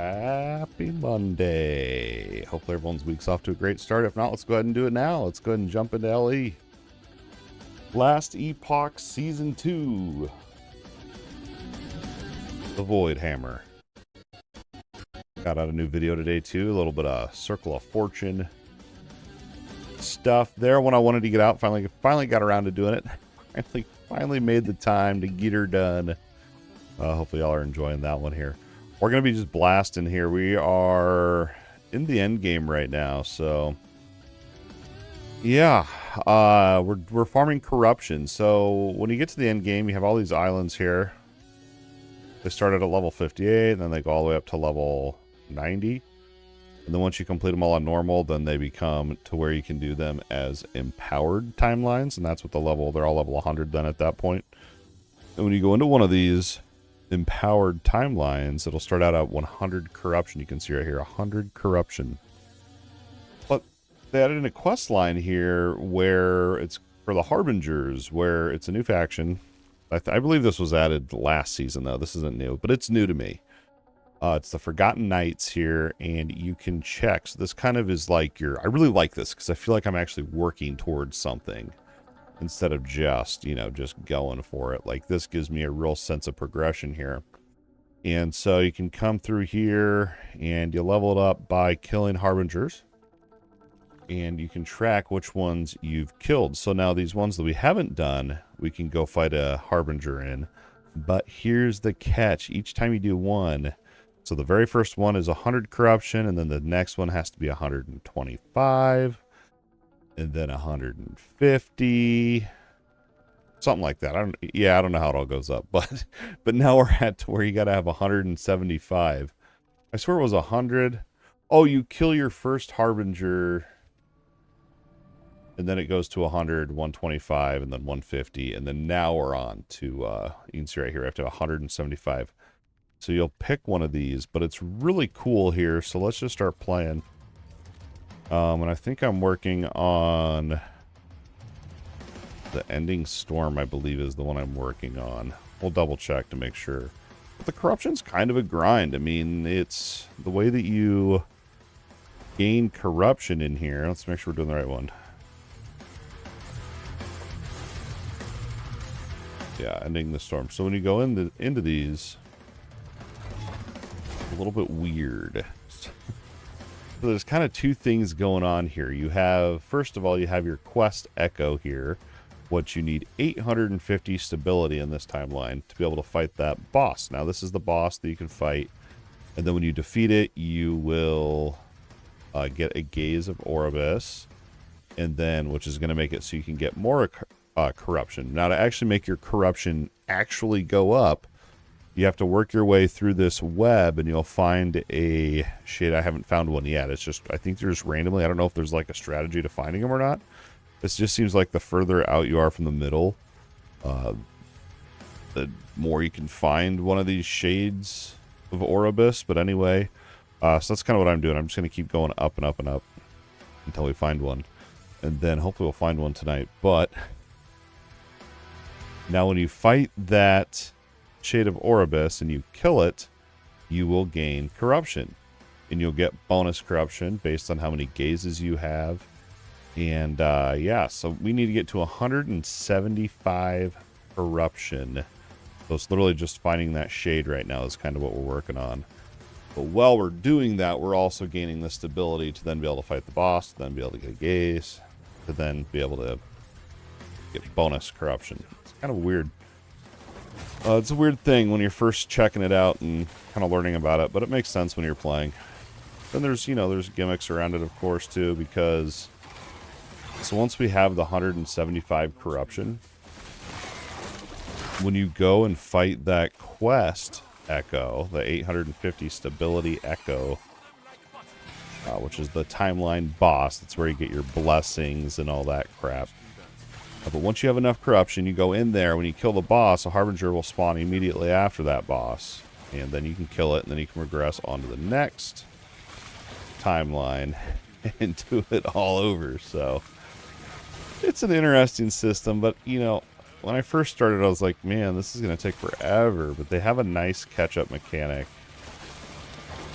Happy Monday. Hopefully everyone's week's off to a great start. If not, let's go ahead and do it now. Let's go ahead and jump into LE. Last Epoch Season 2. The Void Hammer. Got out a new video today too. A little bit of Circle of Fortune stuff there when I wanted to get out. Finally got around to doing it. Finally made the time to get her done. Hopefully y'all are enjoying that one here. We're going to be just blasting here. We are in the end game right now, so yeah, we're farming corruption. So when you get to the end game, you have all these islands here. They started at level 58, and then they go all the way up to level 90. And then once you complete them all on normal, then they become to where you can do them as empowered timelines, and that's what they're all level 100 then at that point. And when you go into one of these empowered timelines, it'll start out at 100 corruption. You can see right here 100 corruption, but they added in a quest line here where it's for the harbingers, where it's a new faction. I believe this was added last season though. This isn't new, but it's new to me. It's the Forgotten Knights here, and you can check. So this kind of is like I really like this because I feel like I'm actually working towards something instead of just, just going for it. Like, this gives me a real sense of progression here. And so you can come through here and you level it up by killing harbingers, and you can track which ones you've killed. So now these ones that we haven't done, we can go fight a harbinger in. But here's the catch. Each time you do one, so the very first one is 100 corruption, and then the next one has to be 125. And then 150, something like that. I don't know how it all goes up, but now we're at to where you got to have 175. I swear it was 100. Oh, you kill your first harbinger, and then it goes to 100, 125, and then 150, and then now we're on to you can see right here I have to have 175. So you'll pick one of these, but it's really cool here. So let's just start playing. And I think I'm working on the Ending Storm, I believe is the one I'm working on. We'll double check to make sure. But the corruption's kind of a grind. I mean, it's the way that you gain corruption in here. Let's make sure we're doing the right one. Yeah, Ending the Storm. So when you go into these, a little bit weird. So there's kind of two things going on here. You have, first of all, you have your quest echo here, what you need 850 stability in this timeline to be able to fight that boss. Now this is the boss that you can fight, and then when you defeat it, you will get a Gaze of Oribus, and then which is going to make it so you can get more corruption. Now to actually make your corruption actually go up, you have to work your way through this web, and you'll find a shade. I haven't found one yet. It's just, I think they're just randomly. I don't know if there's like a strategy to finding them or not. This just seems like the further out you are from the middle, the more you can find one of these shades of Oribus. But anyway, so that's kind of what I'm doing. I'm just going to keep going up and up and up until we find one. And then hopefully we'll find one tonight. But now when you fight that shade of Oribus and you kill it, you will gain corruption, and you'll get bonus corruption based on how many gazes you have. And yeah, so we need to get to 175 corruption. So it's literally just finding that shade right now is kind of what we're working on. But while we're doing that, we're also gaining the stability to then be able to fight the boss, to then be able to get a gaze, to then be able to get bonus corruption. It's kind of weird. It's a weird thing when you're first checking it out and kind of learning about it, but it makes sense when you're playing. Then there's, there's gimmicks around it, of course, too, because so once we have the 175 corruption, when you go and fight that quest echo, the 850 stability echo, which is the timeline boss, that's where you get your blessings and all that crap. But once you have enough corruption, you go in there. When you kill the boss, a harbinger will spawn immediately after that boss. And then you can kill it, and then you can regress onto the next timeline and do it all over. So it's an interesting system. But, when I first started, I was like, man, this is going to take forever. But they have a nice catch-up mechanic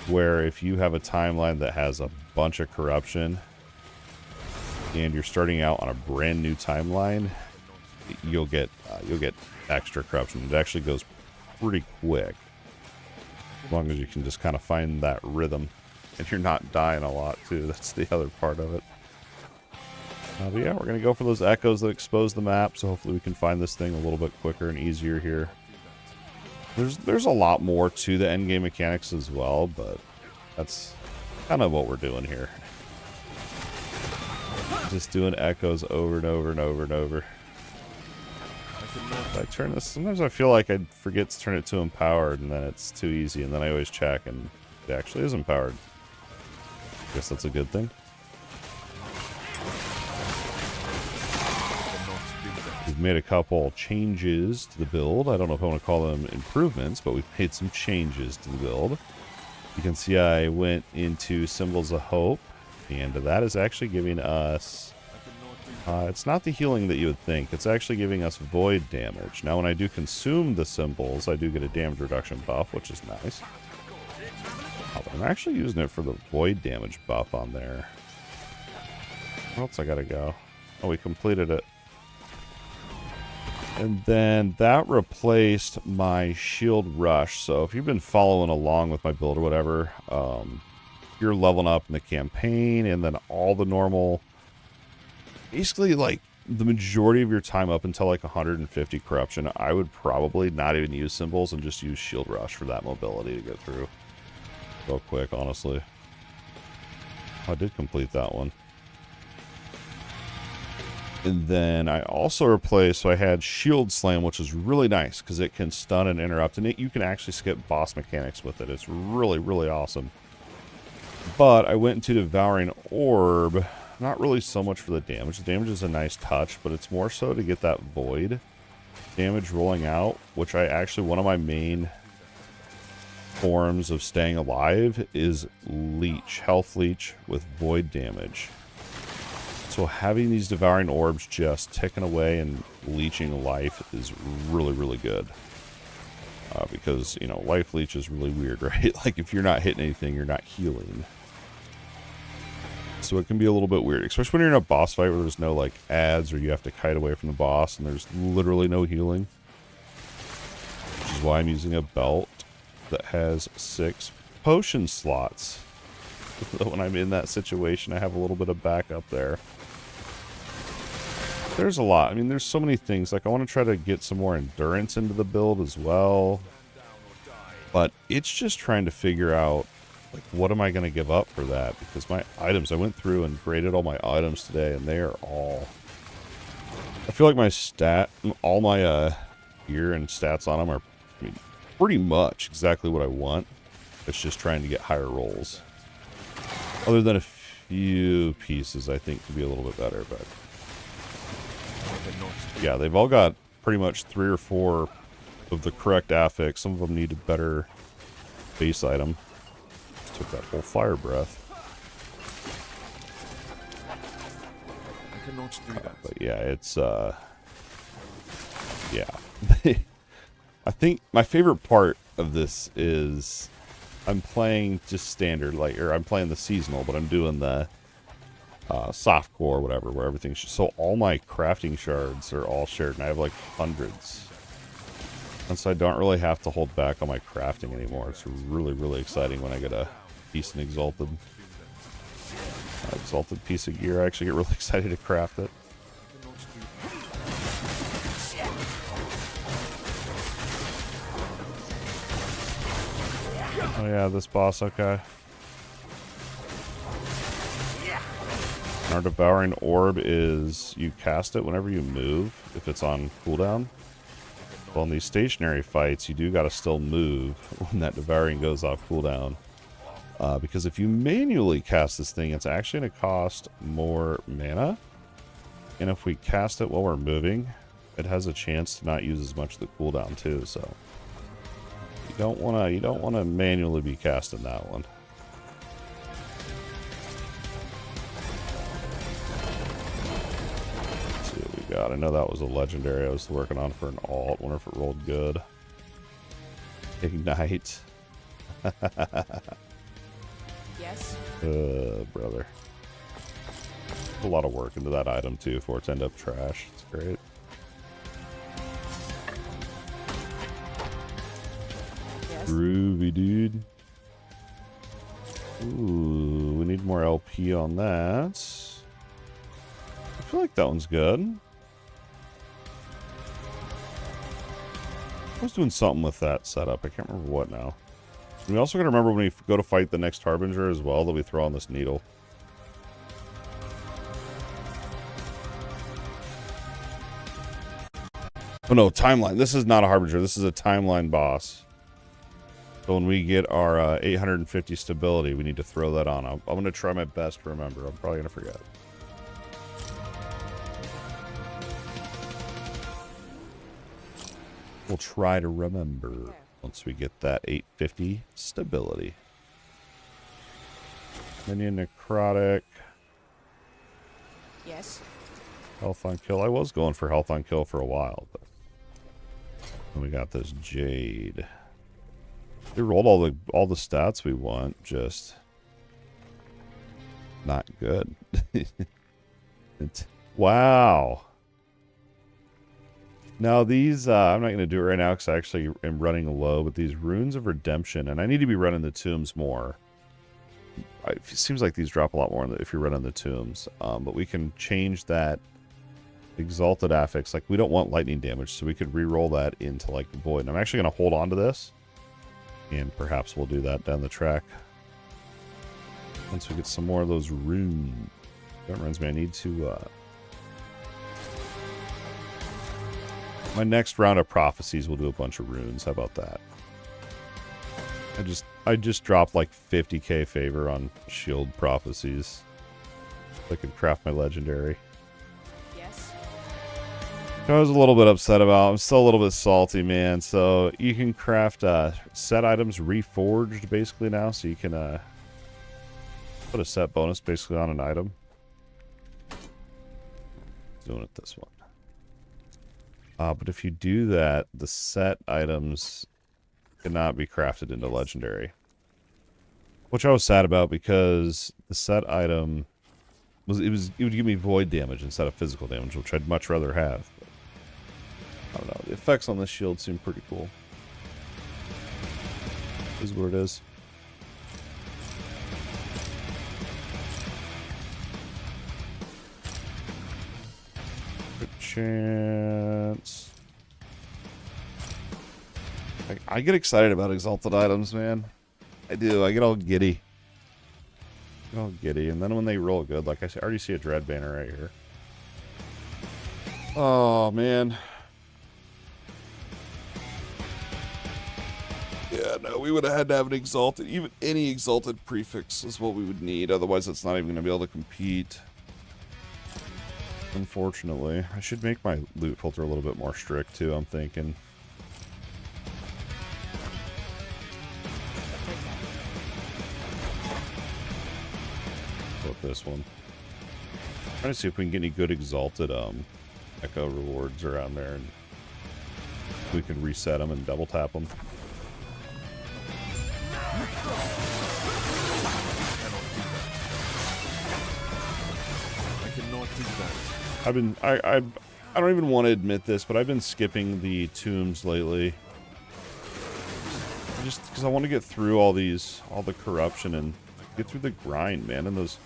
where if you have a timeline that has a bunch of corruption and you're starting out on a brand new timeline, you'll get extra corruption. It actually goes pretty quick, as long as you can just kind of find that rhythm and you're not dying a lot too. That's the other part of it. But yeah, we're gonna go for those echoes that expose the map, so hopefully we can find this thing a little bit quicker and easier here. There's a lot more to the endgame mechanics as well, but that's kind of what we're doing here. Just doing echoes over and over and over and over. If I turn this, sometimes I feel like I forget to turn it to empowered, and then it's too easy, and then I always check, and it actually is empowered. I guess that's a good thing. We've made a couple changes to the build. I don't know if I want to call them improvements, but we've made some changes to the build. You can see I went into Symbols of Hope, and that is actually giving us... it's not the healing that you would think. It's actually giving us void damage. Now, when I do consume the symbols, I do get a damage reduction buff, which is nice. Oh, but I'm actually using it for the void damage buff on there. Where else I gotta go? Oh, we completed it. And then that replaced my shield rush. So if you've been following along with my build or whatever, you're leveling up in the campaign, and then all the normal, basically like the majority of your time up until like 150 corruption, I would probably not even use symbols and just use shield rush for that mobility to get through real quick, honestly. I did complete that one. And then I also replaced, so I had Shield Slam, which is really nice because it can stun and interrupt, and you can actually skip boss mechanics with it. It's really, really awesome. But I went into Devouring Orb, not really so much for the damage. The damage is a nice touch, but it's more so to get that void damage rolling out, which I actually, one of my main forms of staying alive is Leech, Health Leech with void damage. So having these Devouring Orbs just ticking away and leeching life is really, really good. Because, you know, life leech is really weird, right? Like, if you're not hitting anything, you're not healing. So it can be a little bit weird, especially when you're in a boss fight where there's no, like, ads or you have to kite away from the boss and there's literally no healing. Which is why I'm using a belt that has 6 potion slots. So when I'm in that situation, I have a little bit of backup there. There's a lot. I mean, there's so many things. Like, I want to try to get some more endurance into the build as well. But it's just trying to figure out, like, what am I going to give up for that? Because my items, I went through and graded all my items today, and they are all... I feel like my all my gear and stats on them are, I mean, pretty much exactly what I want. It's just trying to get higher rolls. Other than a few pieces, I think, could be a little bit better, but... yeah, they've all got pretty much 3 or 4 of the correct affix. Some of them need a better base item. Just took that whole fire breath. I cannot do that. But yeah, it's yeah. I think my favorite part of this is I'm playing just standard, like, or I'm playing the seasonal, but I'm doing the soft core, whatever, where everything's just, so all my crafting shards are all shared, and I have like hundreds, and so I don't really have to hold back on my crafting anymore. It's really, really exciting when I get a decent exalted piece of gear. I actually get really excited to craft it. Oh yeah, this boss, okay. Our Devouring Orb is, you cast it whenever you move, if it's on cooldown. Well, in these stationary fights, you do gotta still move when that Devouring goes off cooldown. Because if you manually cast this thing, it's actually gonna cost more mana. And if we cast it while we're moving, it has a chance to not use as much of the cooldown too, so... You don't wanna manually be casting that one. God, I know that was a legendary I was working on for an alt. Wonder if it rolled good. Ignite. Yes. Brother. A lot of work into that item too for it to end up trash. It's great. Yes. Groovy, dude. Ooh, we need more LP on that. I feel like that one's good. I was doing something with that setup. I can't remember what now. And we also got to remember when we go to fight the next Harbinger as well that we throw on this needle. Oh no, timeline. This is not a Harbinger. This is a timeline boss. So when we get our 850 stability, we need to throw that on. I'm going to try my best to remember. I'm probably going to forget. We'll try to remember once we get that 850 stability. Minion necrotic. Yes. Health on kill. I was going for health on kill for a while, but then we got this Jade. They rolled all the stats we want, just not good. Wow. Now these, I'm not going to do it right now because I actually am running low, but these Runes of Redemption, and I need to be running the Tombs more. It seems like these drop a lot more if you're running the Tombs, but we can change that Exalted Affix. Like, we don't want lightning damage, so we could re-roll that into, like, Void. And I'm actually going to hold on to this, and perhaps we'll do that down the track once we get some more of those runes. That reminds me, I need to... my next round of prophecies will do a bunch of runes. How about that? I just dropped like 50k favor on shield prophecies. So I could craft my legendary. Yes. I was a little bit upset about. I'm still a little bit salty, man. So you can craft set items reforged basically now. So you can put a set bonus basically on an item. Doing it this one. But if you do that, the set items cannot be crafted into legendary. Which I was sad about because the set item it would give me void damage instead of physical damage, which I'd much rather have. But I don't know. The effects on this shield seem pretty cool. This is what it is. Good chance. I get excited about exalted items, man. I do. I get all giddy. And then when they roll good, like I already see a Dread Banner right here. Oh, man. Yeah, no, we would have had to have an exalted. Even any exalted prefix is what we would need. Otherwise, it's not even going to be able to compete. Unfortunately. I should make my loot filter a little bit more strict, too, I'm thinking. This one. Trying to see if we can get any good exalted echo rewards around there, and we can reset them and double tap them. I cannot do that. I don't even want to admit this, but I've been skipping the tombs lately. Just because I want to get through all the corruption and get through the grind, man, and those.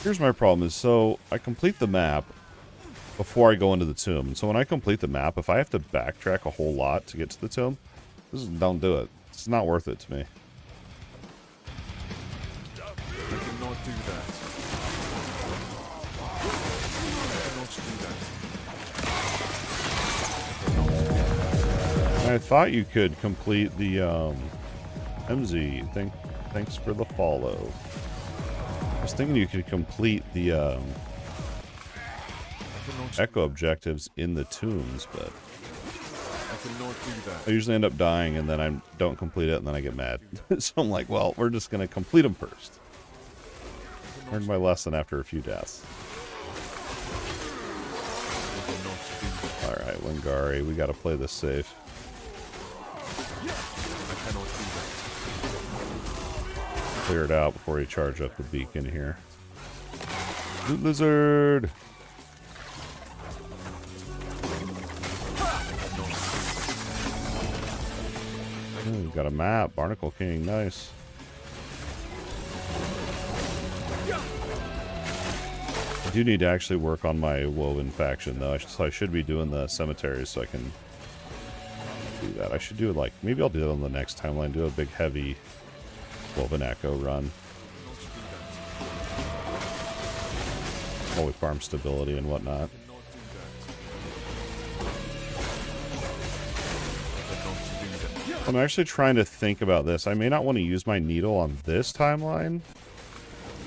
Here's my problem is, so I complete the map before I go into the tomb. And so when I complete the map, if I have to backtrack a whole lot to get to the tomb, don't do it. It's not worth it to me. I cannot do that. I thought you could complete the MZ. Thanks for the follow. I was thinking you could complete the echo objectives in the tombs, but I cannot do that. I usually end up dying and then I don't complete it and then I get mad. So I'm like, well, we're just going to complete them first. Learned my lesson after a few deaths. Alright, Wingari, we got to play this safe. I cannot do that. clear it out before you charge up the beacon here. Loot lizard! Oh, we've got a map. Barnacle King. Nice. I do need to actually work on my Woven faction, though. So I should be doing the cemeteries so I can do that. I should do it like... Maybe I'll do it on the next timeline. Do a big, heavy Woven Echo run. While we farm stability and whatnot. I'm actually trying to think about this. I may not want to use my needle on this timeline.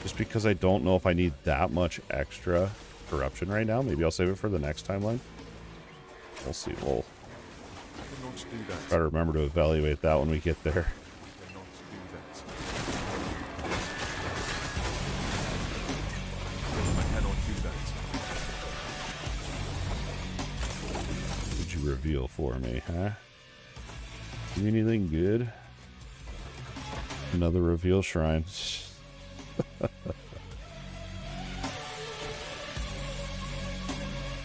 Just because I don't know if I need that much extra corruption right now. Maybe I'll save it for the next timeline. We'll see. We'll try to remember to evaluate that when we get there. What did you reveal for me, huh? Do anything good? Another reveal shrine. I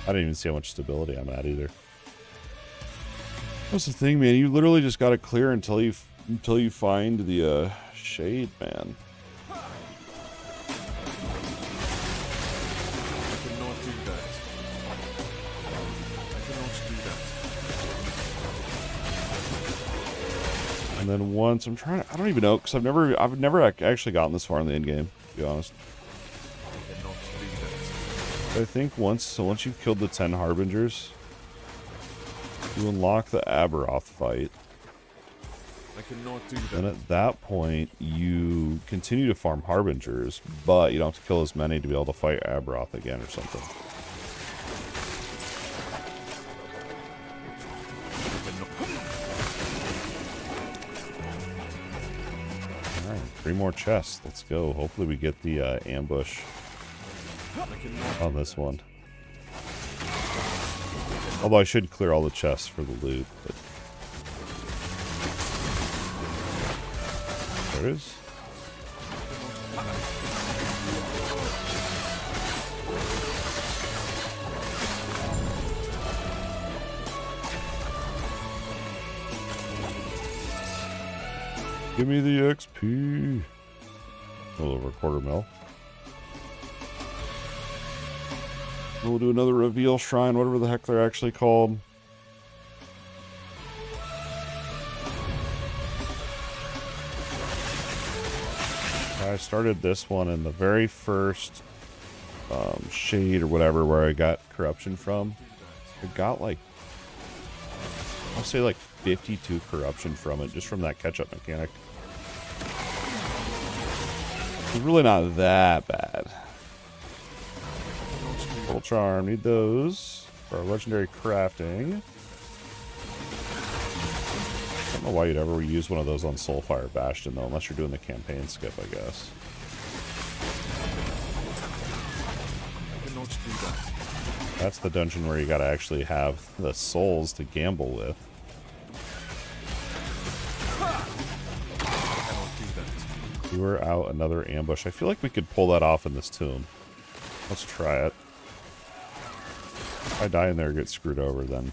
didn't even see how much stability I'm at either. That's the thing, man. You literally just gotta clear until you find the shade, man. And then once I'm trying to, I don't even know, because I've never actually gotten this far in the end game, to be honest. I think once you've killed the 10 Harbingers, you unlock the Aberoth fight. I cannot do that. And at that point, you continue to farm Harbingers, but you don't have to kill as many to be able to fight Aberoth again or something. Alright, 3 more chests. Let's go. Hopefully we get the ambush on this one. Although I should clear all the chests for the loot, but there it is. Give me the XP. A little over a quarter mil. We'll do another reveal shrine, whatever the heck they're actually called. I started this one in the very first shade or whatever where I got corruption from. I got like, I'll say like 52 corruption from it, just from that catch-up mechanic. It's really not that bad. Full charm, need those for our legendary crafting. I don't know why you'd ever use one of those on Soulfire Bastion though, unless you're doing the campaign skip, I guess. That's the dungeon where you gotta actually have the souls to gamble with. Lure out another ambush. I feel like we could pull that off in this tomb. Let's try it. If I die in there and get screwed over, then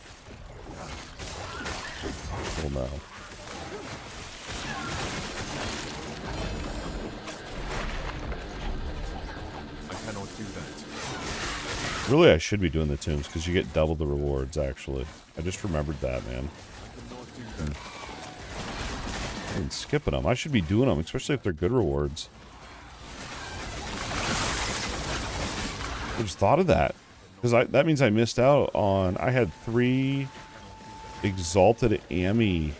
we'll know. I cannot do that. Really, I should be doing the tombs because you get double the rewards, actually. I just remembered that, man. I've been skipping them. I should be doing them, especially if they're good rewards. I just thought of that. Because that means I missed out on... I had 3 Exalted Ami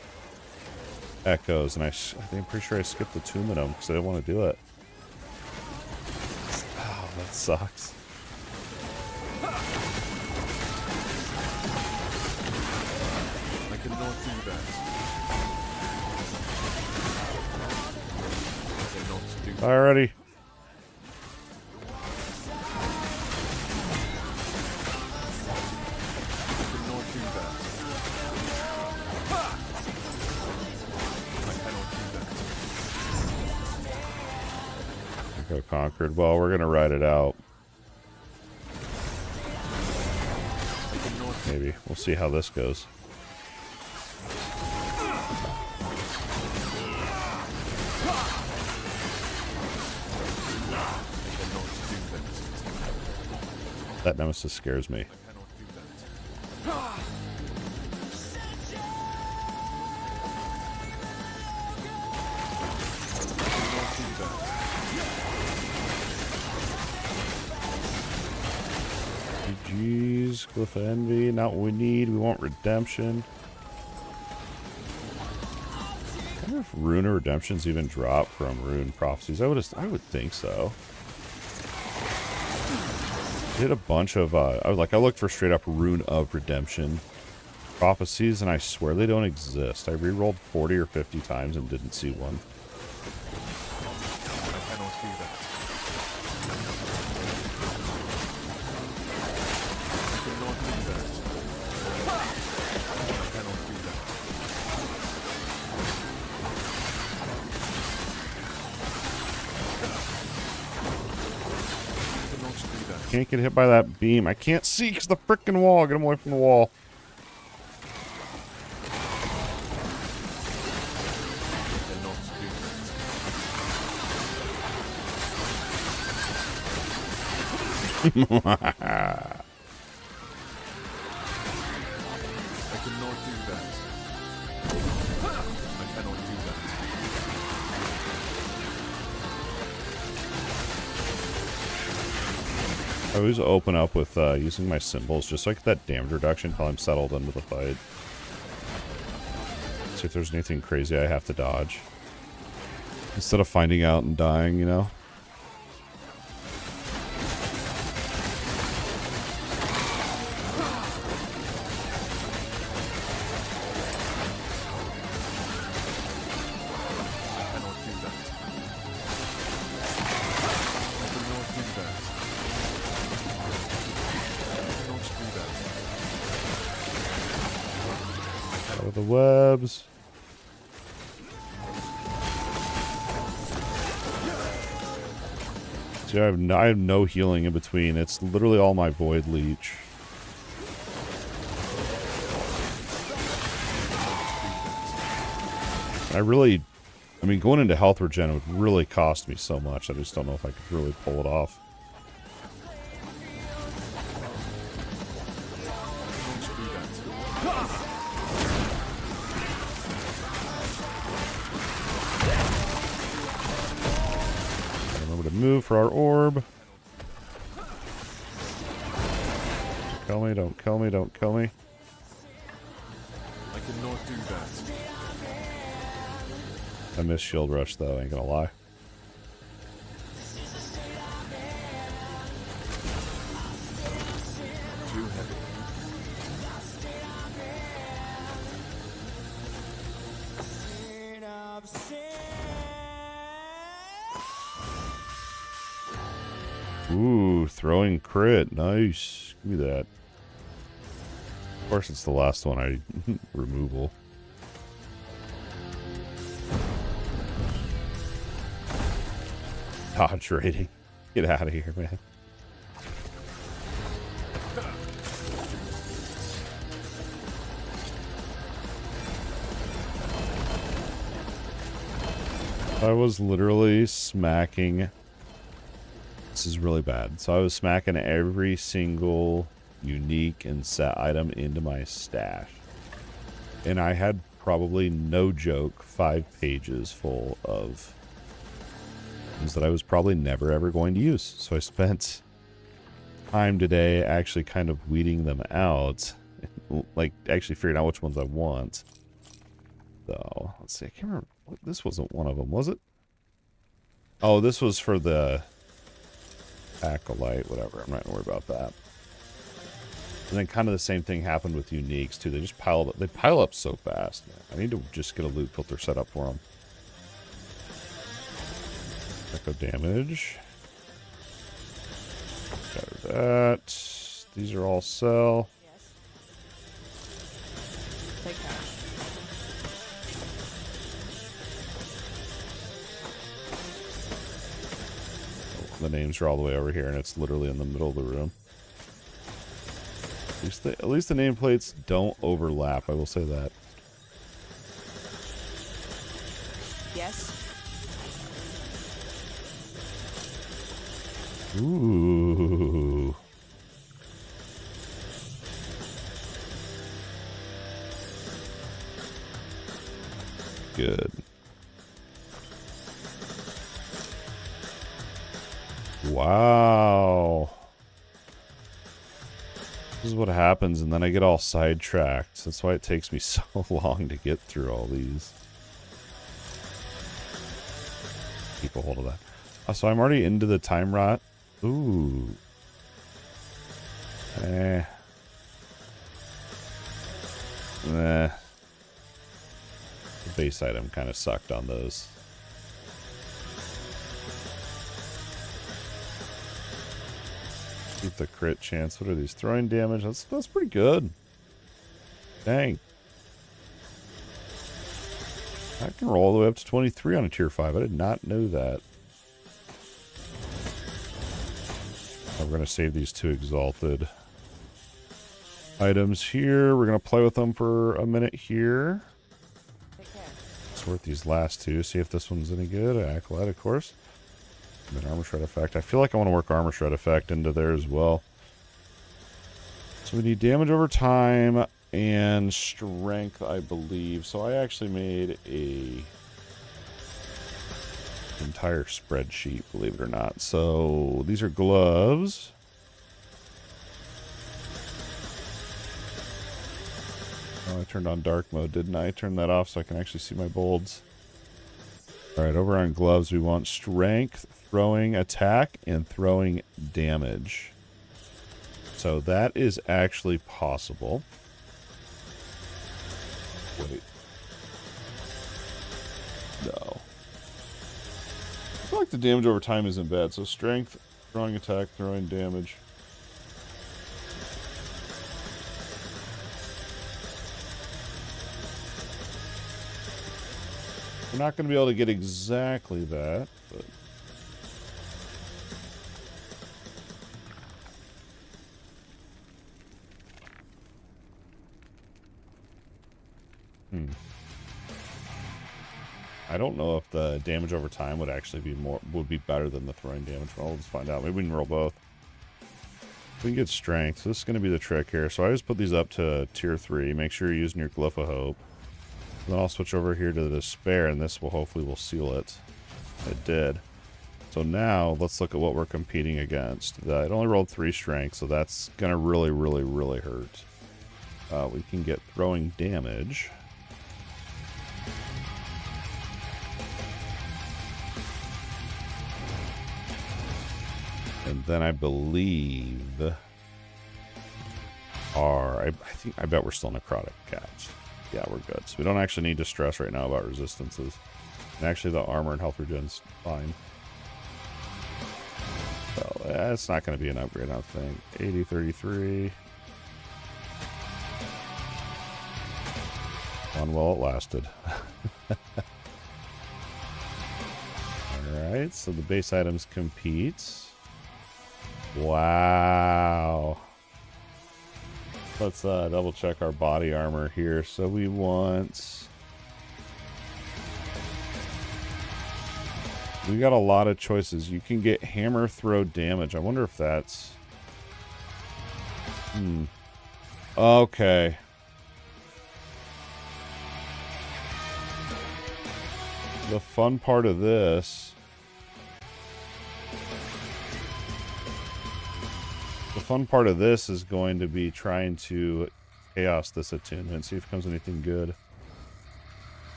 Echoes, and I'm pretty sure I skipped the tomb in them because I didn't want to do it. Oh, that sucks. I cannot do that. I cannot do that. Alrighty. conquered. Well, we're gonna ride it out. Maybe. We'll see how this goes. That nemesis scares me. GG's, Glyph of Envy, not what we need. We want redemption. I wonder if Rune or Redemptions even drop from Rune Prophecies. I would think so. Did a bunch of I looked for straight up Rune of Redemption prophecies, and I swear they don't exist. I re-rolled 40 or 50 times and didn't see one. I cannot do that. I cannot do that. I cannot do that. I cannot do that. Can't get hit by that beam. I can't see because the frickin' wall. Get him away from the wall. I cannot do that. I cannot do that. I cannot do that. I always open up with using my symbols just so I get that damage reduction until I'm settled into the fight. See if there's anything crazy I have to dodge. Instead of finding out and dying, you know? The webs. See, I have no healing in between. It's literally all my void leech. I mean, going into health regen would really cost me so much. I just don't know if I could really pull it off. Move for our orb. Kill me, don't kill me, don't kill me. I cannot do that. I missed shield rush though, ain't gonna lie. Too heavy. Ooh, throwing crit. Nice. Give me that. Of course, it's the last one I removal. Dodge rating. Get out of here, man. I was literally smacking. This is really bad. So I was smacking every single unique and set item into my stash. And I had probably, no joke, 5 pages full of things that I was probably never ever going to use. So I spent time today actually kind of weeding them out. Like, actually figuring out which ones I want. So, let's see. I can't remember. This wasn't one of them, was it? Oh, this was for the Acolyte, whatever. I'm not gonna worry about that. And then kind of the same thing happened with uniques too. They just pile up. They pile up so fast, man. I need to just get a loot filter set up for them. Echo damage. Got that. These are all sell. Yes. Take that. names are all the way over here, and it's literally in the middle of the room. At least the nameplates don't overlap, I will say that. Yes. Ooh. Good. Wow. This is what happens, and then I get all sidetracked. That's why it takes me so long to get through all these. Keep a hold of that. So I'm already into the time rot. Ooh. Nah. The base item kind of sucked on those. Keep the crit chance. What are these? Throwing damage? That's pretty good. Dang. I can roll all the way up to 23 on a tier 5. I did not know that. We're going to save these 2 exalted items here. We're going to play with them for a minute here. Sort these last 2. See if this one's any good. Acolyte, of course. And then armor shred effect. I feel like I want to work armor shred effect into there as well. So we need damage over time and strength, I believe. So I actually made a entire spreadsheet, believe it or not. So these are gloves. Oh, I turned on dark mode, didn't I? Turn that off so I can actually see my bolds. Alright, over on gloves we want strength, throwing attack, and throwing damage. So that is actually possible. Wait. No. I feel like the damage over time isn't bad. So strength, throwing attack, throwing damage. We're not going to be able to get exactly that, but... I don't know if the damage over time would actually be better than the throwing damage. Well, let's find out. Maybe we can roll both. We can get strength. So this is going to be the trick here. So I just put these up to tier 3. Make sure you're using your Glyph of Hope. And then I'll switch over here to the Despair, and this will hopefully seal it. It did. So now let's look at what we're competing against. It only rolled 3 strength, so that's going to really, really, really hurt. We can get throwing damage. And then I believe I bet we're still necrotic cats. Yeah, we're good. So we don't actually need to stress right now about resistances. And actually the armor and health regen's fine. So that's not going to be an upgrade, I don't think. 80, 33. One while it lasted. Alright, so the base items compete. Wow. Let's double check our body armor here. So we want... We got a lot of choices. You can get hammer throw damage. I wonder if that's... Okay. The fun part of this... The fun part of this is going to be trying to chaos this attunement. See if it comes anything good.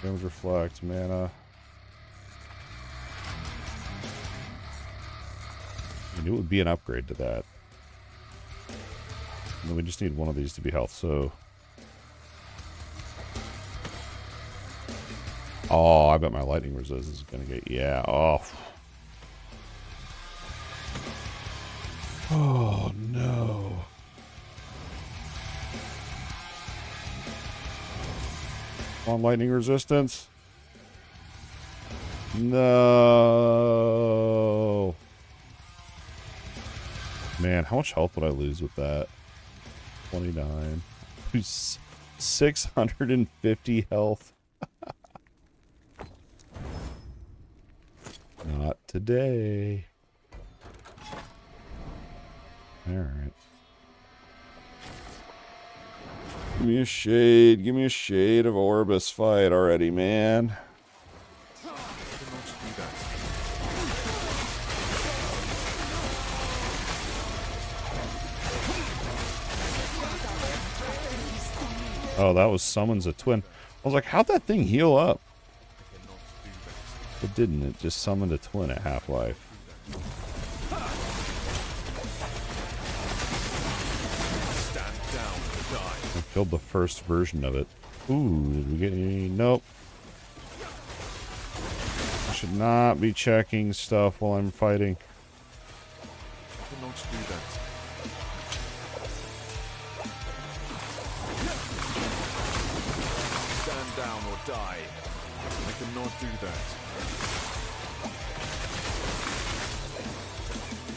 Damage reflect, mana. I mean, it would be an upgrade to that. And then we just need one of these to be health, so... Oh, I bet my lightning resist is going to get... Yeah, oh... Oh, no. On lightning resistance. No. Man, how much health would I lose with that? 29. 650 health. Not today. Alright. Give me a shade. Give me a shade of Orbis fight already, man. I cannot do that. Oh, that was summons a twin. I was like, how'd that thing heal up? I cannot do that. It didn't. It just summoned a twin at half-life. Stand down or die. I killed the first version of it. Ooh, did we get any? Nope. I should not be checking stuff while I'm fighting. I cannot do that. Stand down or die. I cannot do that.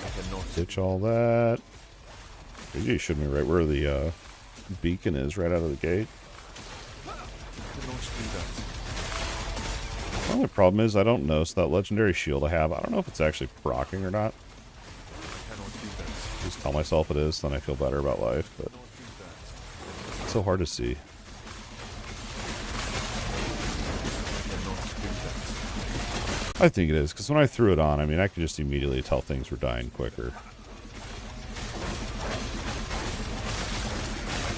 I cannot Ditch all that. You showed me right where the beacon is, right out of the gate. I cannot do that. The only problem is I don't know, so that legendary shield I have, I don't know if it's actually proccing or not. I cannot do that. Just tell myself it is, then I feel better about life, but I cannot do that. it's so hard to see. I cannot do that. I think it is, because when I threw it on, I mean, I could just immediately tell things were dying quicker. I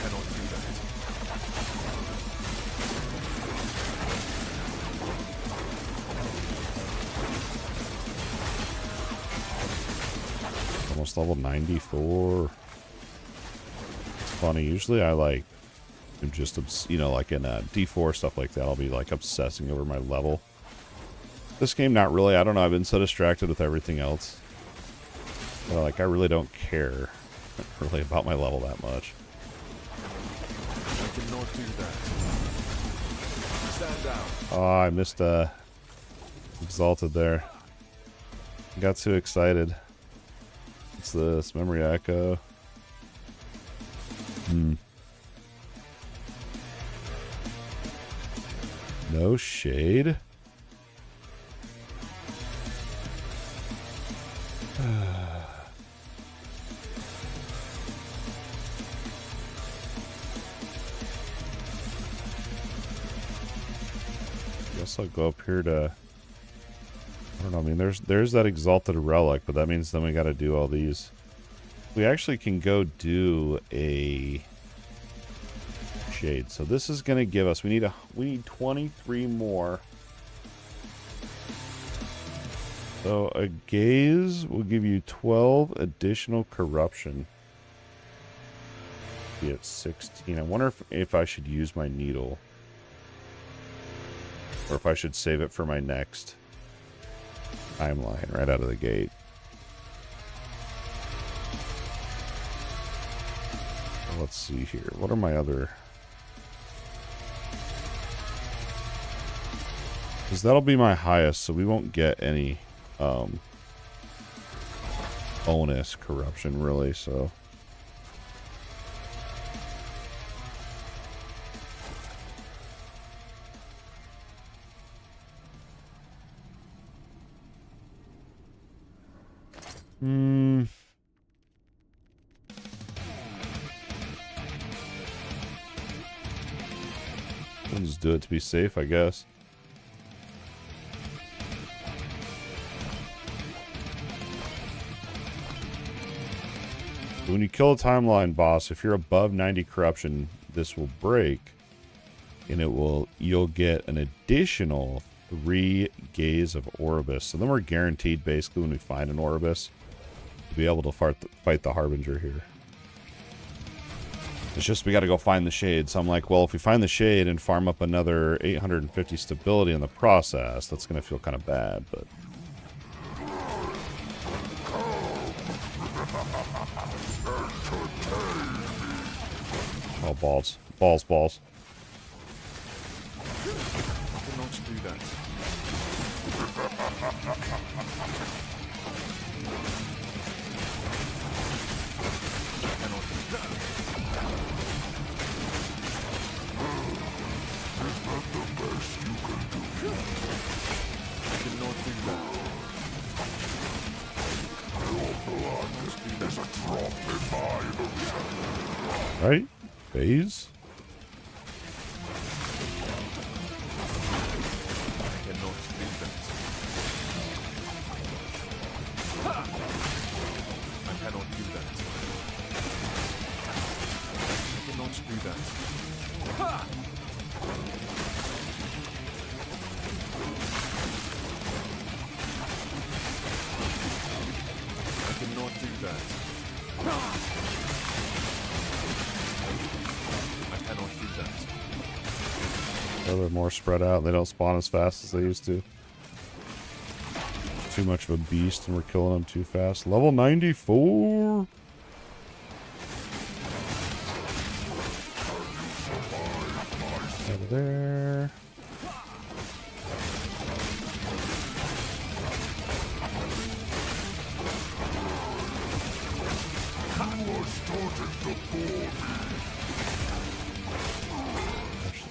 cannot do that. Almost level 94. It's funny, usually I like, am just, you know, like in D4, stuff like that, I'll be like obsessing over my level. This game, not really. I don't know, I've been so distracted with everything else. But like, I really don't care really about my level that much. I cannot do that. Stand down. Oh, I missed Exalted there. Got too excited. What's this? Memory Echo. No shade. Guess I'll go up here to, I don't know, I mean there's that Exalted Relic, but that means then we gotta do all these. We actually can go do a shade. So this is gonna give us, we need 23 more. So a gaze will give you 12 additional corruption. Be at 16. I wonder if I should use my needle. Or if I should save it for my next timeline right out of the gate. Let's see here. What are my other... Because that'll be my highest, so we won't get any bonus corruption, really, so... We'll just do it to be safe, I guess. When you kill a timeline boss, if you're above 90 corruption, this will break, and you'll get an additional 3 Gaze of Orbis. So then we're guaranteed, basically, when we find an Orbis, to be able to fight the Harbinger here. It's just we got to go find the Shade. So I'm like, well, if we find the Shade and farm up another 850 stability in the process, that's going to feel kind of bad, but... Oh, balls. Balls, balls. I cannot do that. Right? Phase? Cannot do that. I cannot do that. I cannot do that. I cannot do that. I cannot do that. Oh, they're more spread out. They don't spawn as fast as they used to. Too much of a beast and we're killing them too fast. Level 94. Over there.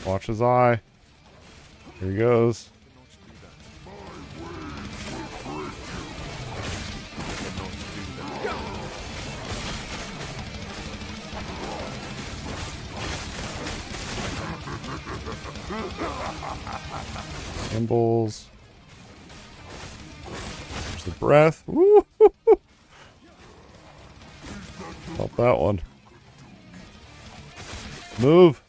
Watch his eye. Here he goes. Symbols. There's the breath. Woo! Pop that one. Move.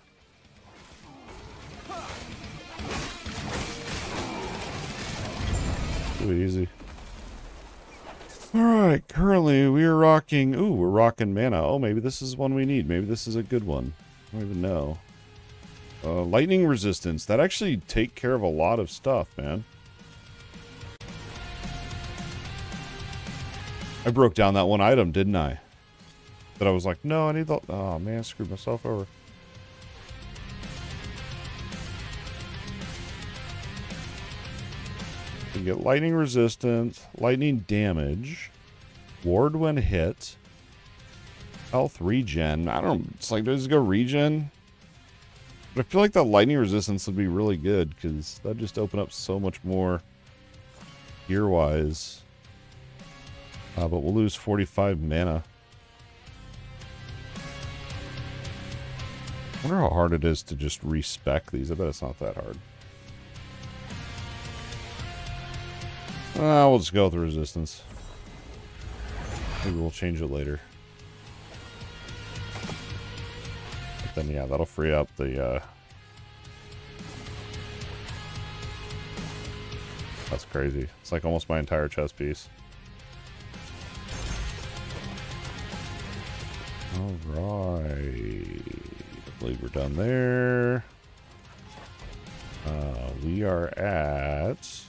Too easy. Alright, currently we are rocking... Ooh, we're rocking mana. Oh, maybe this is one we need. Maybe this is a good one. I don't even know. Lightning resistance. That actually take care of a lot of stuff, man. I broke down that one item, didn't I? That I was like, no, I need the... Oh, man, I screwed myself over. You get lightning resistance, lightning damage, ward when hit, health regen. I don't know, it's like, does it go regen? But I feel like that lightning resistance would be really good because that'd just open up so much more gear-wise. But we'll lose 45 mana. I wonder how hard it is to just respec these. I bet it's not that hard. We'll just go with the resistance. Maybe we'll change it later. But then, yeah, that'll free up the... That's crazy. It's like almost my entire chest piece. Alright. I believe we're done there. We are at...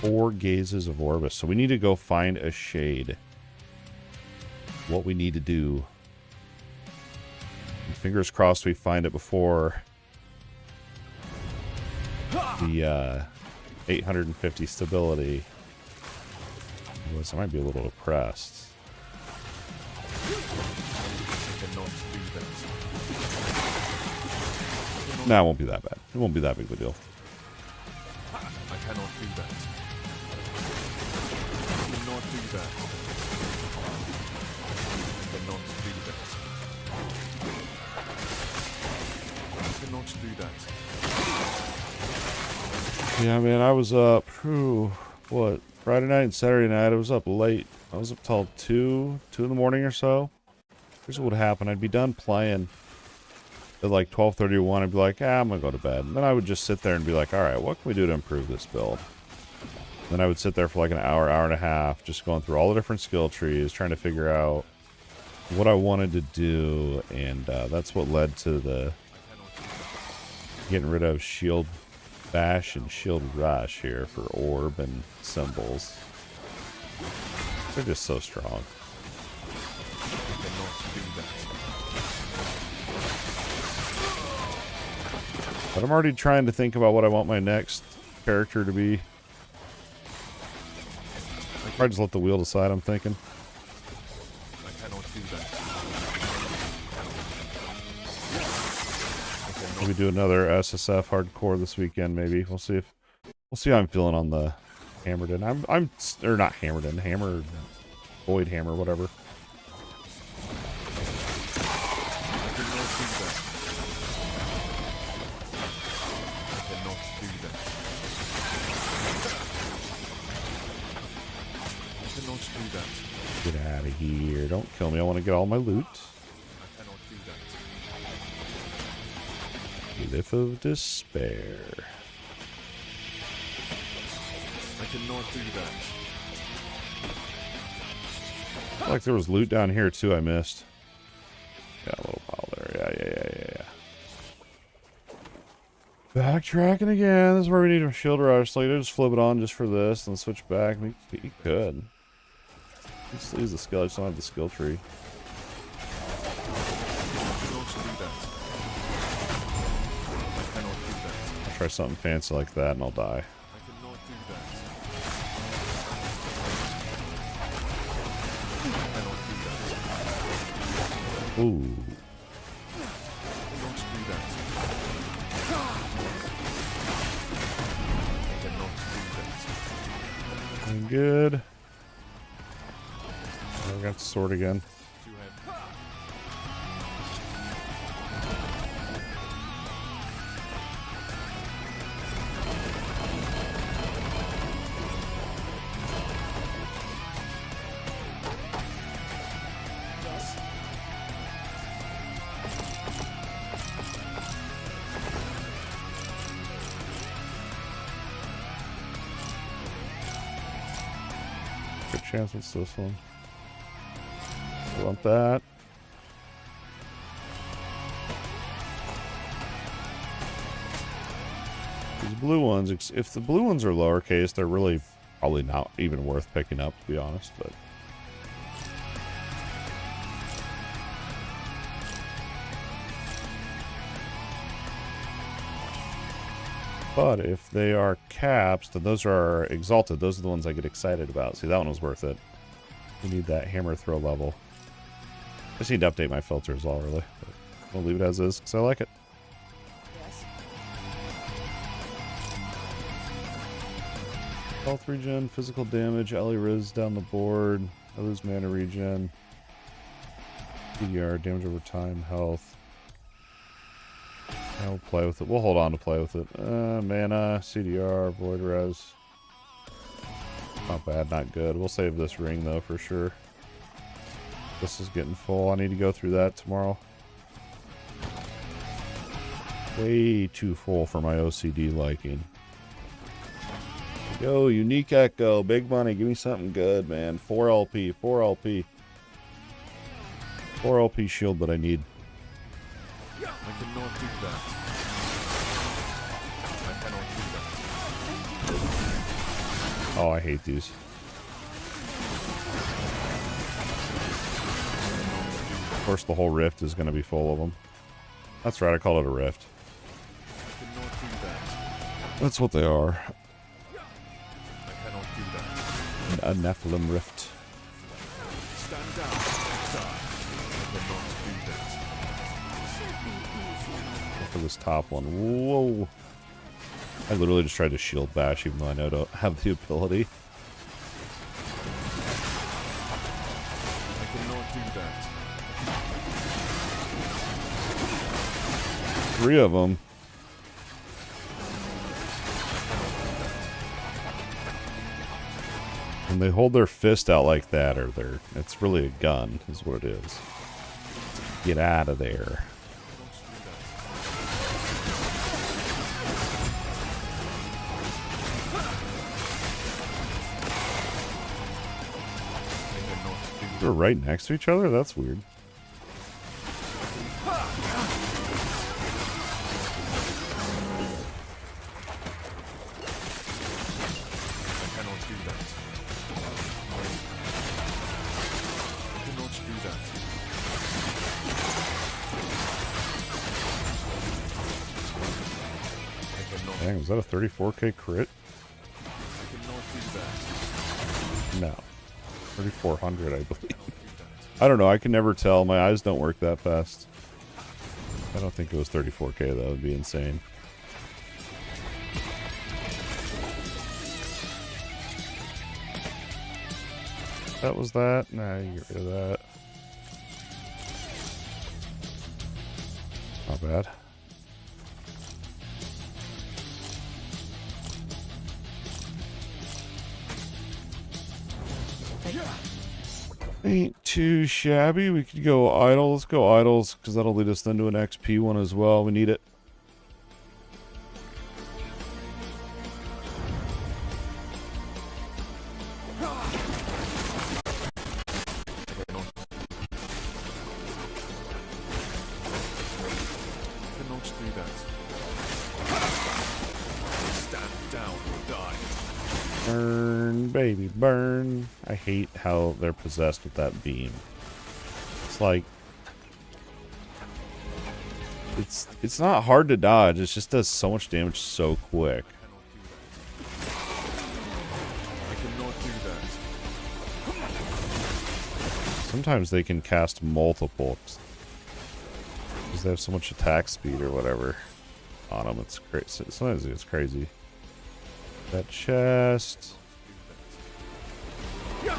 4 gazes of Orbis. So we need to go find a shade. What we need to do. And fingers crossed we find it before the 850 stability. I might be a little oppressed. Nah, it won't be that bad. It won't be that big of a deal. I cannot do that. I cannot do that. I cannot do that. I cannot do that. Yeah, man, I was up, what, Friday night and Saturday night, I was up late. I was up till 2 in the morning or so. Here's what would happen. I'd be done playing at like 12:31. I'd be like, I'm gonna go to bed. And then I would just sit there and be like, alright, what can we do to improve this build? Then I would sit there for like an hour, hour and a half, just going through all the different skill trees, trying to figure out what I wanted to do, and that's what led to the getting rid of Shield Bash and Shield Rush here for Orb and Symbols. They're just so strong. But I'm already trying to think about what I want my next character to be. I probably just let the wheel decide, I'm thinking. I cannot do that. Maybe do another SSF hardcore this weekend, maybe. We'll see how I'm feeling on the hammered in. I'm or not hammered in, hammered, void hammer, whatever. I cannot do that. I cannot do that. I cannot do that. Get out of here! Don't kill me. I want to get all my loot. I cannot do that. Glyph of Despair. I cannot do that. I feel like there was loot down here too. I missed. Yeah, a little pile there. Yeah. Backtracking again. This is where we need a shield rush. Like, just flip it on just for this and switch back. You could. Just use the skill. I just don't have the skill tree. I'll try something fancy like that and I'll die. Ooh. Doing good. I got the sword again. Yes. Good chance it's this one. I want that. These blue ones, if the blue ones are lowercase, they're really probably not even worth picking up, to be honest, but if they are caps, then those are exalted. Those are the ones I get excited about. See, that one was worth it. We need that hammer throw level. Just need to update my filter as well, really. But we'll leave it as is, because I like it. Yes. Health regen, physical damage, Ellie Riz down the board. I lose mana regen. PDR, damage over time, health. I'll play with it. We'll hold on to play with it. Mana, CDR, void res. Not bad, not good. We'll save this ring though for sure. This is getting full. I need to go through that tomorrow. Way too full for my OCD liking. Go, unique echo, big money. Give me something good, man. 4 LP, 4 LP. 4 LP shield, but I need. I cannot do that. I cannot do that. Oh, I hate these. Of course, the whole rift is going to be full of them. That's right, I call it a rift. I cannot do that. That's what they are. I cannot do that. A Nephilim rift. Stand down. Die. I cannot do that. Go for this top one. Whoa. I literally just tried to shield bash, even though I know I don't have the ability. I cannot do that. 3 of them. When they hold their fist out like that, or it's really a gun, is what it is. Get out of there. They're right next to each other? That's weird. Dang, was that a 34k crit? No. 3,400, I believe. I don't know, I can never tell. My eyes don't work that fast. I don't think it was 34k, though. That would be insane. That was that. Nah, you get rid of that. Not bad. Ain't too shabby. We could go idle. Let's go idols, because that'll lead us then to an XP one as well. We need it. Cannot do that. Stand down or die. Burn, baby, burn. I hate how they're possessed with that beam. It's like... It's not hard to dodge. It just does so much damage so quick. I cannot do that. Sometimes they can cast multiples. Because they have so much attack speed or whatever on them. It's crazy. Sometimes it's crazy. That chest. I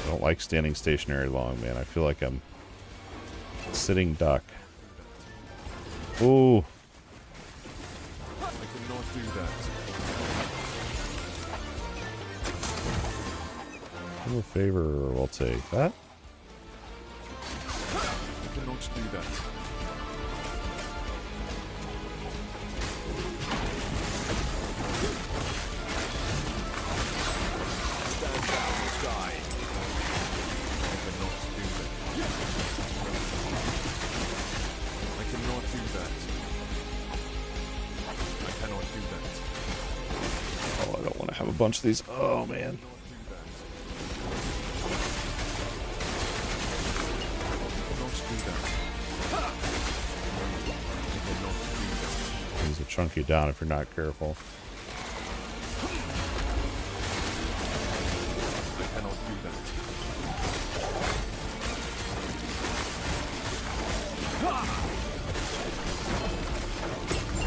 don't like standing stationary long, man. I feel like I'm a sitting duck. Ooh. I cannot do that. Do a favor, we'll take that. I cannot do that. Stand down or die. I cannot do that. I cannot do that. I cannot do that. Oh, I don't want to have a bunch of these. Oh, man. I cannot do that. These will chunk you down if you're not careful. I cannot do that.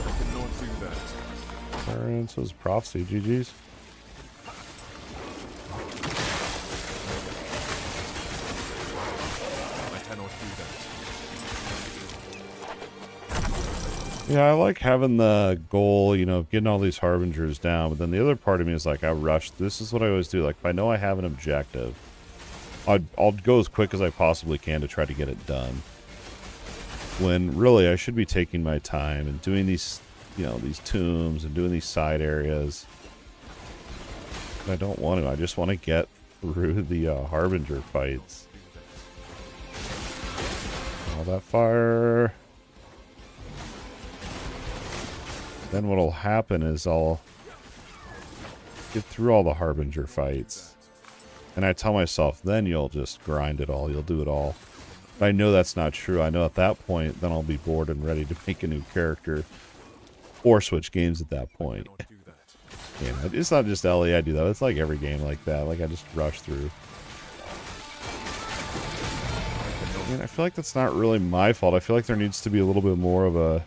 I cannot do that. Alright, so it's prophecy. GG's. I cannot do that. Yeah, I like having the goal, you know, getting all these harbingers down, but then the other part of me is like, I rush. This is what I always do. Like, if I know I have an objective, I'll go as quick as I possibly can to try to get it done. When really I should be taking my time and doing these, you know, these tombs and doing these side areas. But I don't want to. I just want to get through the harbinger fights. All that fire. Then what'll happen is I'll get through all the harbinger fights. And I tell myself, then you'll just grind it all. You'll do it all. But I know that's not true. I know at that point, then I'll be bored and ready to make a new character. Or switch games at that point. I cannot do that. Yeah, it's not just LE I do that. It's like every game like that. Like I just rush through. And I feel like that's not really my fault. I feel like there needs to be a little bit more of a,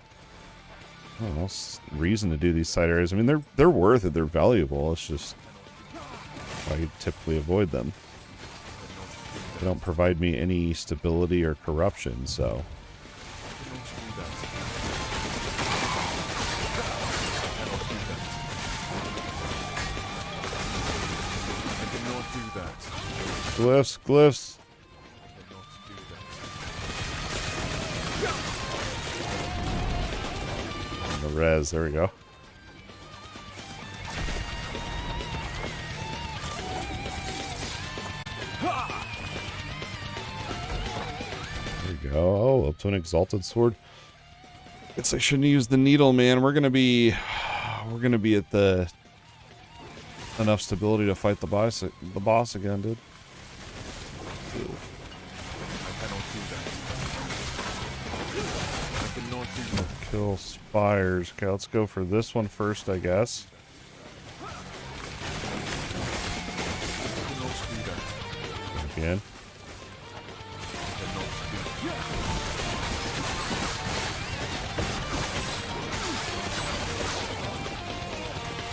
I don't know, reason to do these side areas. I mean, they're worth it. They're valuable. It's just I typically avoid them. They don't provide me any stability or corruption, so. I cannot do that. Glyphs, glyphs. The res, there we go. There we go. Oh, up to an exalted sword. Guess I shouldn't use the needle, man. We're gonna be at the enough stability to fight the boss again, dude. I cannot do that. I cannot do that. Kill spires. Okay, let's go for this one first, I guess. I cannot do that. Again. I cannot do that. I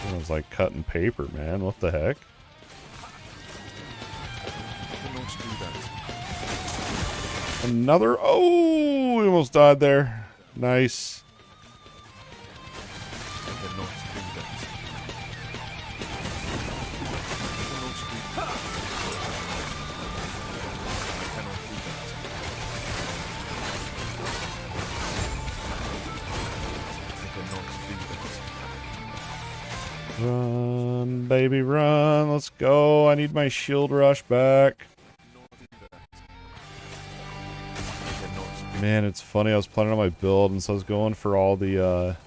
It was like cutting paper, man. What the heck? I cannot do that. Another. Oh, we almost died there. Nice. I cannot do that. I cannot do that. I cannot do that. Run, baby, run. Let's go. I need my shield rush back. Man, it's funny. I was planning on my build, and so I was going for all the, oh,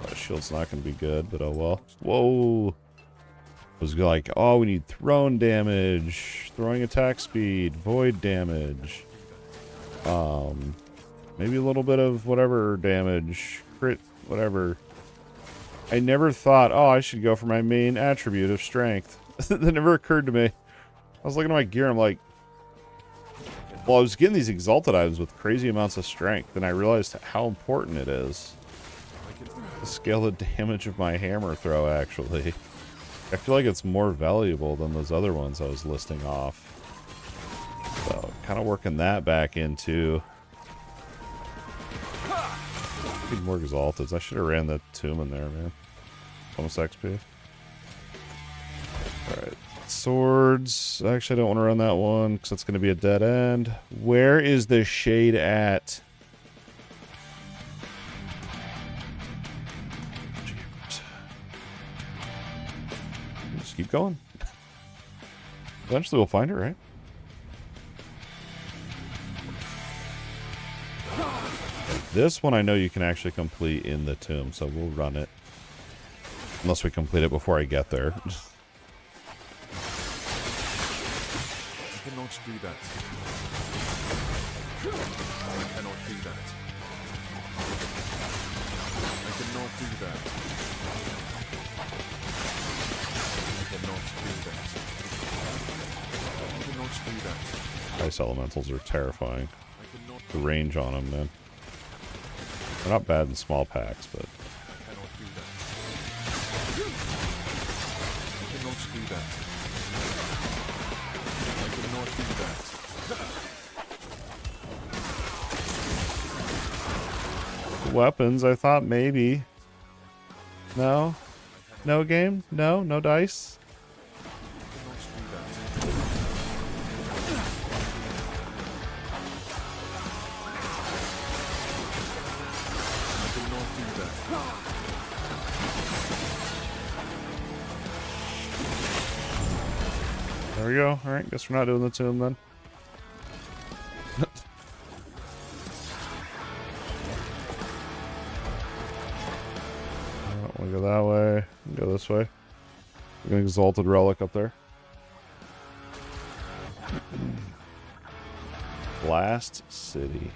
that shield's not going to be good, but oh well. Whoa. I was like, oh, we need thrown damage, throwing attack speed, void damage. Maybe a little bit of whatever damage, crit, whatever. I never thought, oh, I should go for my main attribute of strength. That never occurred to me. I was looking at my gear, I'm like, well, I was getting these exalted items with crazy amounts of strength, and I realized how important it is to scale the damage of my hammer throw, actually. I feel like it's more valuable than those other ones I was listing off. So, kind of working that back into... Need more exalteds. I should have ran the tomb in there, man. Almost XP. Alright. Swords. Actually, I don't want to run that one because it's going to be a dead end. Where is the shade at? Just keep going. Eventually we'll find it, right? This one I know you can actually complete in the tomb, so we'll run it. Unless we complete it before I get there. I cannot do that. I cannot do that. I cannot do that. I cannot do that. I cannot do that. Ice elementals are terrifying. I cannot. The range on them, man. They're not bad in small packs, but... I cannot do that. I cannot do that. I cannot do that. Weapons, I thought maybe. No? No game? No? No dice? There we go. Alright, guess we're not doing the tomb then. I don't want to go that way. Go this way. An exalted relic up there. Blast City.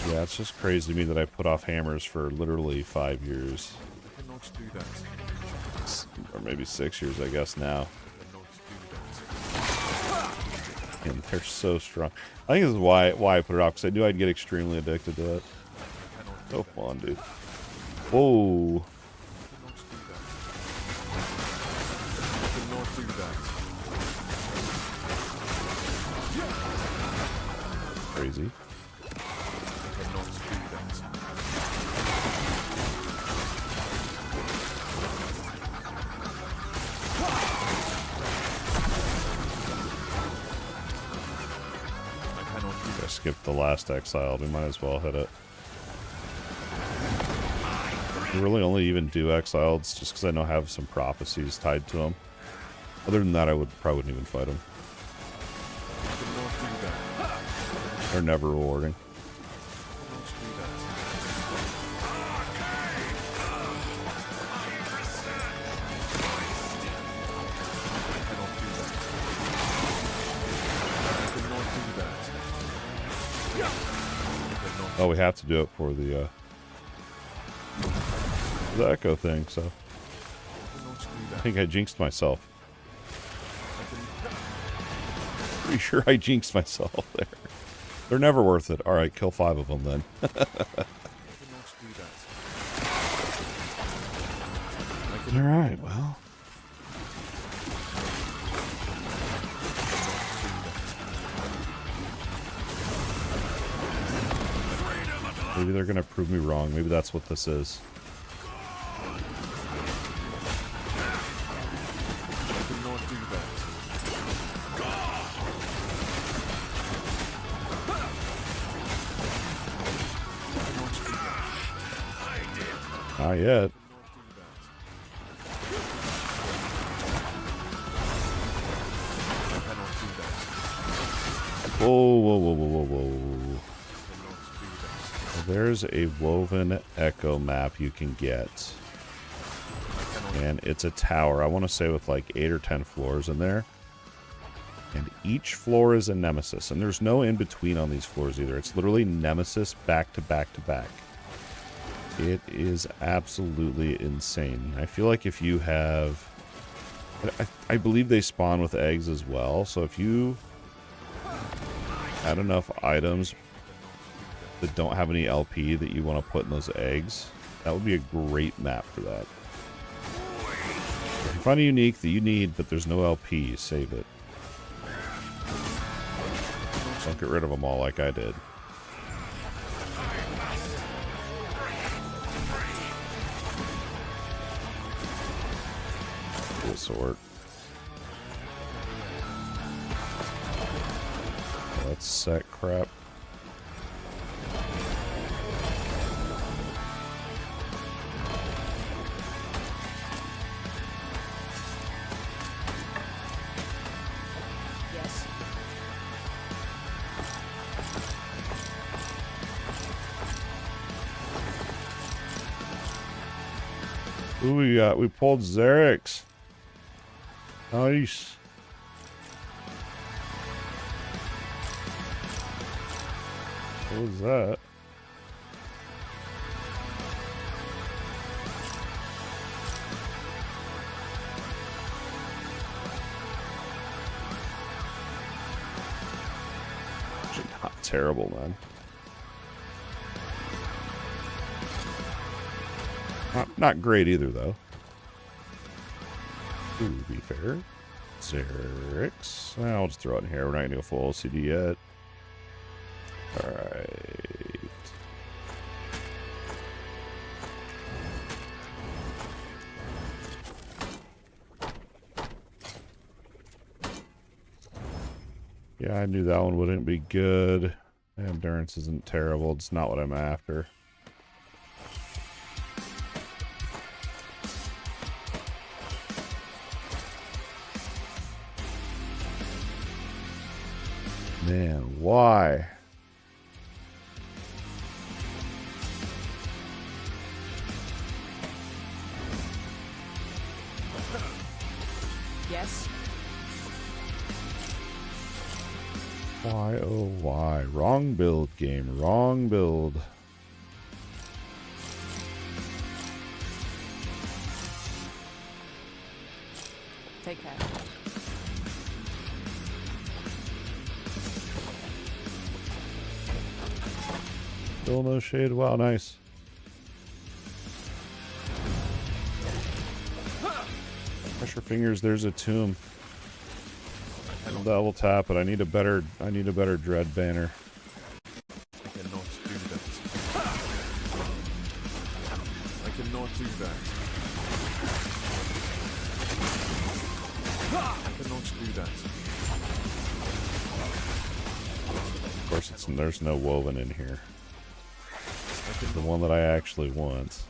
Yeah, it's just crazy to me that I put off hammers for literally 5 years. I cannot do that. Or maybe 6 years, I guess, now. And they're so strong. I think this is why I put it off, because I knew I'd get extremely addicted to it. So fun, dude. Whoa. Crazy. I skipped the last Exile. We might as well hit it. I really only even do Exiles just because I know I have some prophecies tied to them. Other than that, probably wouldn't even fight them. They're never rewarding. Oh, we have to do it for the echo thing, so I think I jinxed myself. Pretty sure I jinxed myself there. They're never worth it. Alright, kill 5 of them then. I cannot do that. Alright, well. Maybe they're gonna prove me wrong. Maybe that's what this is. I cannot do that. Not yet. Whoa, whoa, whoa, whoa, whoa, whoa. There's a woven echo map you can get. And it's a tower. I want to say with like 8 or 10 floors in there. And each floor is a nemesis. And there's no in-between on these floors either. It's literally nemesis back to back to back. It is absolutely insane. I feel like if you have... I believe they spawn with eggs as well. So if you had enough items that don't have any LP that you want to put in those eggs, that would be a great map for that. If you find a unique that you need but there's no LP, save it. Don't get rid of them all like I did. Cool sword. That's set crap. Yes. Who we got? We pulled Xerix. Nice. What was that? Actually, not terrible, man. Not great either, though. Ooh, be fair. Xerix. I'll just throw it in here. We're not going to go full LCD yet. Alright. Yeah, I knew that one wouldn't be good. Endurance isn't terrible. It's not what I'm after. Man, why? Yes. Why, oh why? Wrong build, game. Wrong build. Take care. Still no shade. Wow, nice. Pressure fingers. There's a tomb. I'll double tap it. I need a better dread banner. I cannot do that. I cannot do that. I cannot do that. Of course, there's no woven in here. The one that I actually want.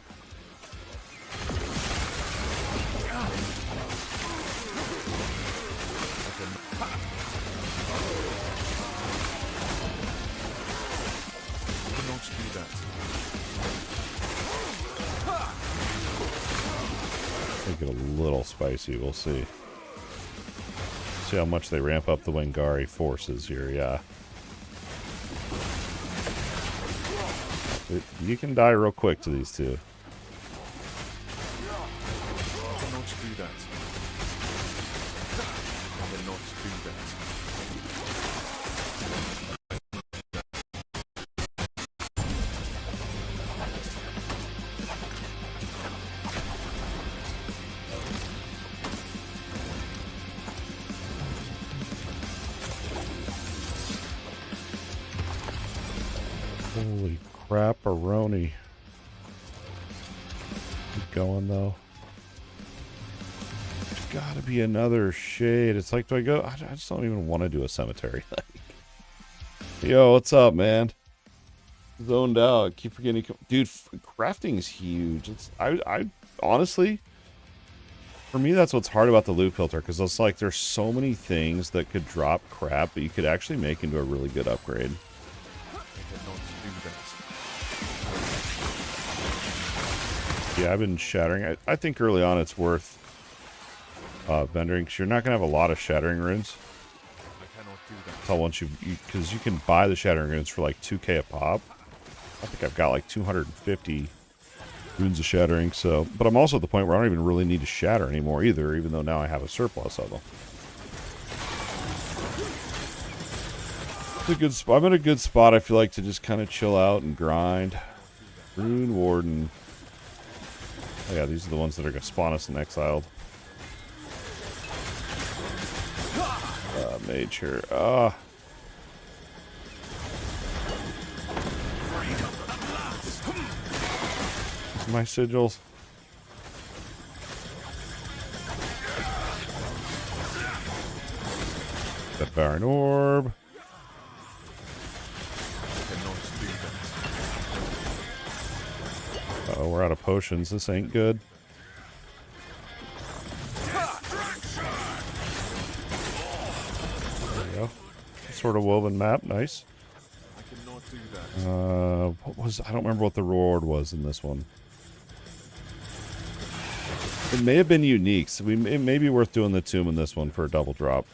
Make it a little spicy, we'll see. See how much they ramp up the Wingari forces here, yeah. You can die real quick to these two. I cannot do that. I cannot do that. Holy crap-a-roni. Keep going, though. There's gotta be another shade. It's like, do I go? I just don't even want to do a cemetery. Yo, what's up, man? Zoned out. Keep forgetting. Dude, crafting is huge. It's I honestly, for me, that's what's hard about the loot filter, because it's like there's so many things that could drop crap, but you could actually make into a really good upgrade. Yeah, I've been shattering. I think early on it's worth vendoring, because you're not going to have a lot of shattering runes. Until once because you can buy the shattering runes for like 2k a pop. I think I've got like 250 runes of shattering, so. But I'm also at the point where I don't even really need to shatter anymore either, even though now I have a surplus of them. It's a good spot. I'm in a good spot, I feel like, to just kind of chill out and grind. Rune Warden. Oh yeah, these are the ones that are going to spawn us in Exiled. Mage here. My sigils. The Baron Orb. Uh-oh, we're out of potions. This ain't good. There we go. Sort of woven map. Nice. What was... I don't remember what the reward was in this one. It may have been unique, so it may be worth doing the tomb in this one for a double drop.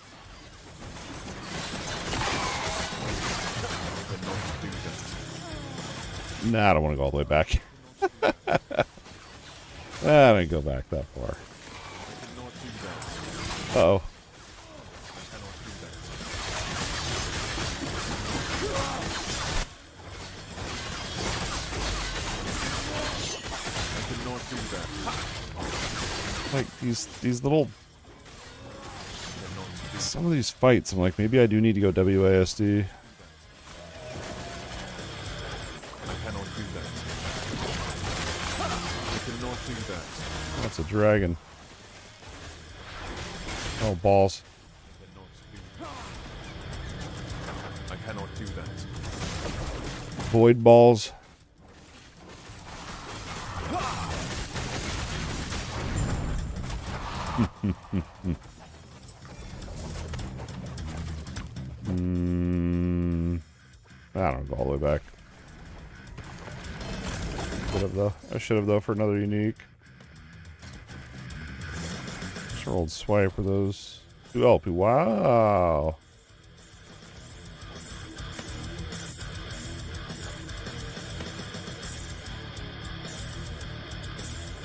Nah, I don't want to go all the way back. I didn't go back that far. Uh-oh. Like these little, some of these fights, I'm like, maybe I do need to go WASD. That's a dragon. Oh, balls. I cannot do that. Void balls. I don't go all the way back. I should have though for another unique. Sure, old swipe for those 2 LP. Wow.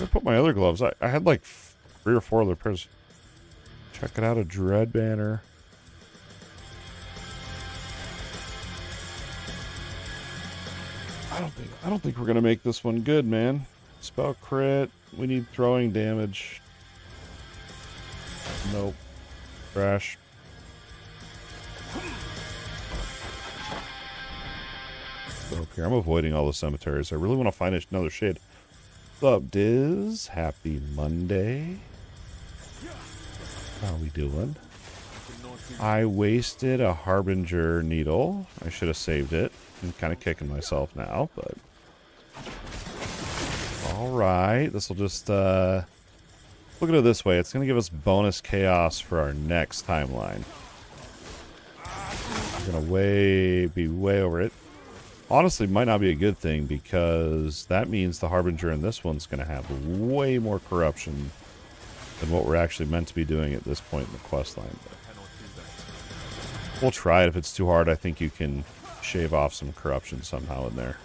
I put my other gloves. I had like 3 or 4 other pairs. Check it out, a Dread Banner. I don't think we're gonna make this one good, man. Spell crit. We need throwing damage. Nope. Crash. Up here. I'm avoiding all the cemeteries. I really want to find another shade. What's up, Diz? Happy Monday. How are we doing? I wasted a Harbinger needle. I should have saved it. I'm kind of kicking myself now, but... Alright, this will just, look at it this way. It's going to give us bonus chaos for our next timeline. I'm going to be way over it. Honestly, it might not be a good thing, because that means the Harbinger in this one's going to have way more corruption than what we're actually meant to be doing at this point in the quest line. But we'll try it. If it's too hard, I think you can shave off some corruption somehow in there.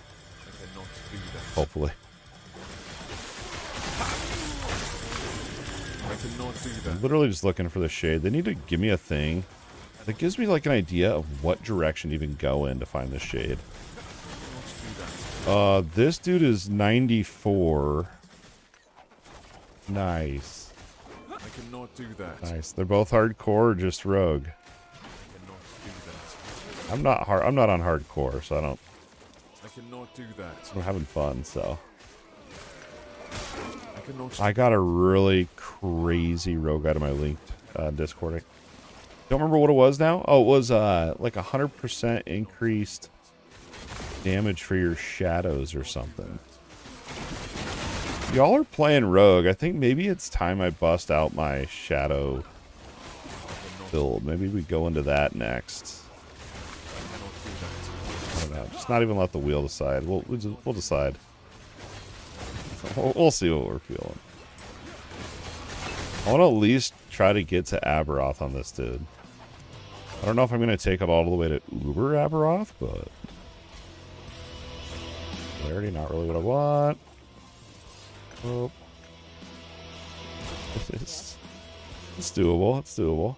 Hopefully. I'm literally just looking for the shade. They need to give me a thing That gives me like an idea of what direction to even go in to find the shade. This dude is 94. Nice. I cannot do that. Nice. They're both hardcore or just rogue. I cannot do that. I'm not on hardcore, so I cannot do that. I'm having fun, so. I cannot. I got a really crazy rogue out of my linked Discord. I don't remember what it was now. Oh, it was like 100% increased damage for your shadows or something. Y'all are playing rogue. I think maybe it's time I bust out my shadow build. Maybe we go into that next. I don't know. Just not even let the wheel decide. We'll decide. We'll see what we're feeling. I want to at least try to get to Aberoth on this dude. I don't know if I'm going to take it all the way to Uber Aberoth, but... Clarity, not really what I want. Oh. It's doable. It's doable.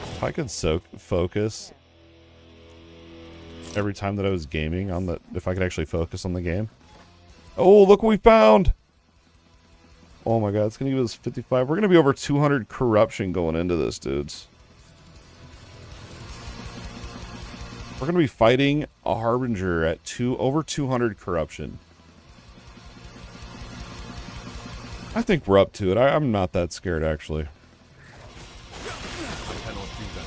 If I could focus every time that I was gaming on the... If I could actually focus on the game. Oh, look what we found! Oh my god, it's going to give us 55. We're going to be over 200 corruption going into this, dudes. We're going to be fighting a Harbinger at over 200 corruption. I think we're up to it. I'm not that scared, actually. I cannot do that.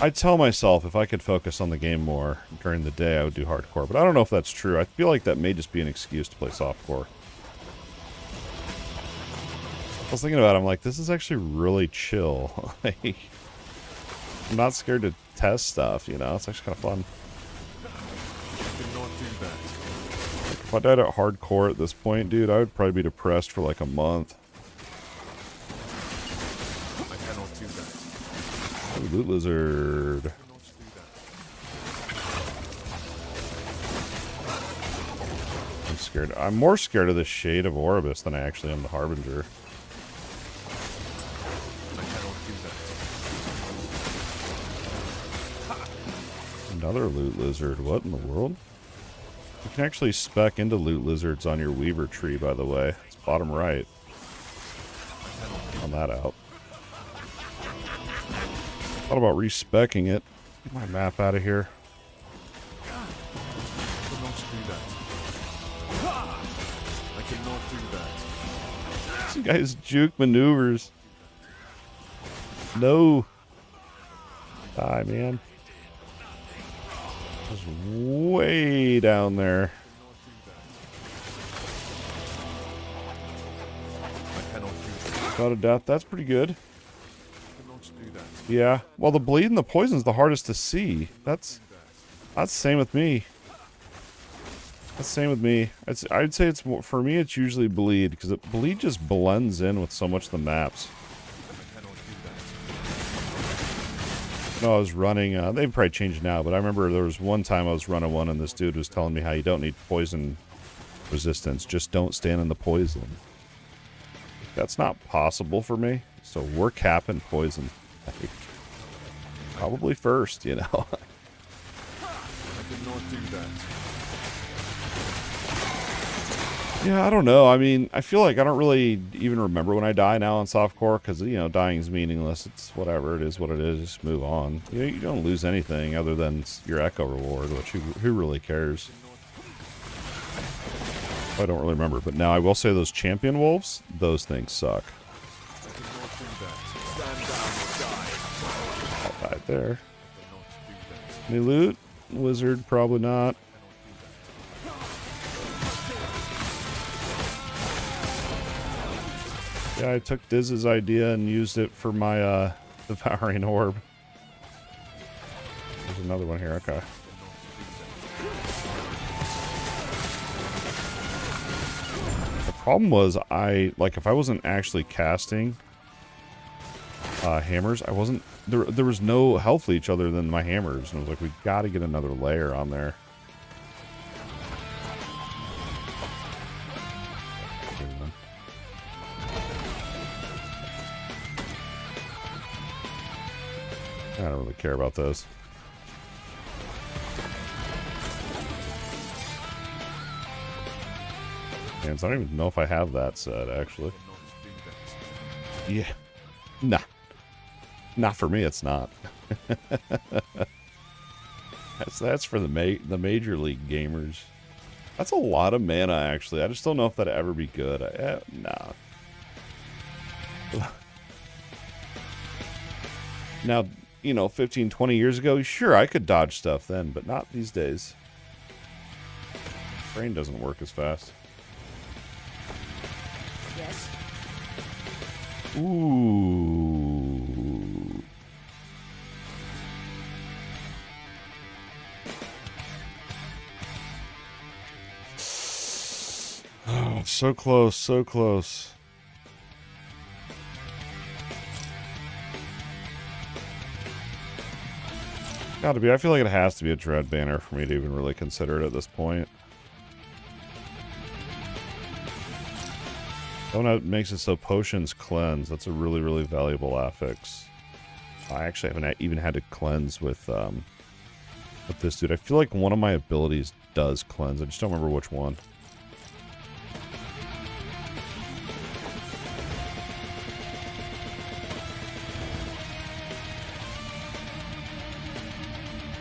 I tell myself if I could focus on the game more during the day, I would do hardcore. But I don't know if that's true. I feel like that may just be an excuse to play softcore. I was thinking about it, I'm like, this is actually really chill. Like, I'm not scared to test stuff, you know? It's actually kind of fun. I cannot do that. If I died at hardcore at this point, dude, I would probably be depressed for like a month. I cannot do that. Ooh, Loot Lizard. I cannot do that. I'm scared. I'm more scared of the Shade of Oribus than I actually am the Harbinger. I cannot do that. Another Loot Lizard. What in the world? You can actually spec into Loot Lizards on your Weaver tree, by the way. It's bottom right. On that out. Thought about respecking it. Get my map out of here. I cannot do that. I cannot do that. This guy's juke maneuvers. No. Die, man. It was way down there. I cannot do that. Got a death. That's pretty good. I cannot do that. Yeah. Well, the bleed and the poison's the hardest to see. That's the same with me. That's the same with me. I'd say it's more, for me. It's usually bleed because bleed just blends in with so much of the maps. I cannot do that. No, I was running. They've probably changed now, but I remember there was one time I was running one, and this dude was telling me how you don't need poison resistance. Just don't stand in the poison. That's not possible for me. So we're capping poison. Like, probably first, you know. I cannot do that. Yeah, I don't know. I mean, I feel like I don't really even remember when I die now on softcore because, you know, dying is meaningless. It's whatever. It is what it is. Just move on. You know, you don't lose anything other than your echo reward, which who really cares? I don't really remember. But now I will say those champion wolves, those things suck. I cannot do that. Stand down or die. I'll die there. I cannot do that. Any loot? Wizard, probably not. Yeah, I took Diz's idea and used it for my Devouring Orb. There's another one here, okay. The problem was if I wasn't actually casting hammers, there was no health leech other than my hammers. And I was like, we gotta get another layer on there. I don't really care about those. And so I don't even know if I have that set, actually. Yeah. Nah. Not for me, it's not. That's for the major league gamers. That's a lot of mana, actually. I just don't know if that'd ever be good. Nah. Now, you know, 15, 20 years ago, sure, I could dodge stuff then, but not these days. Brain doesn't work as fast. Yes. Ooh. Oh, so close, so close. Gotta be. I feel like it has to be a Dread banner for me to even really consider it at this point. The one that makes it so potions cleanse. That's a really, really valuable affix. I actually haven't even had to cleanse with this dude. I feel like one of my abilities does cleanse. I just don't remember which one.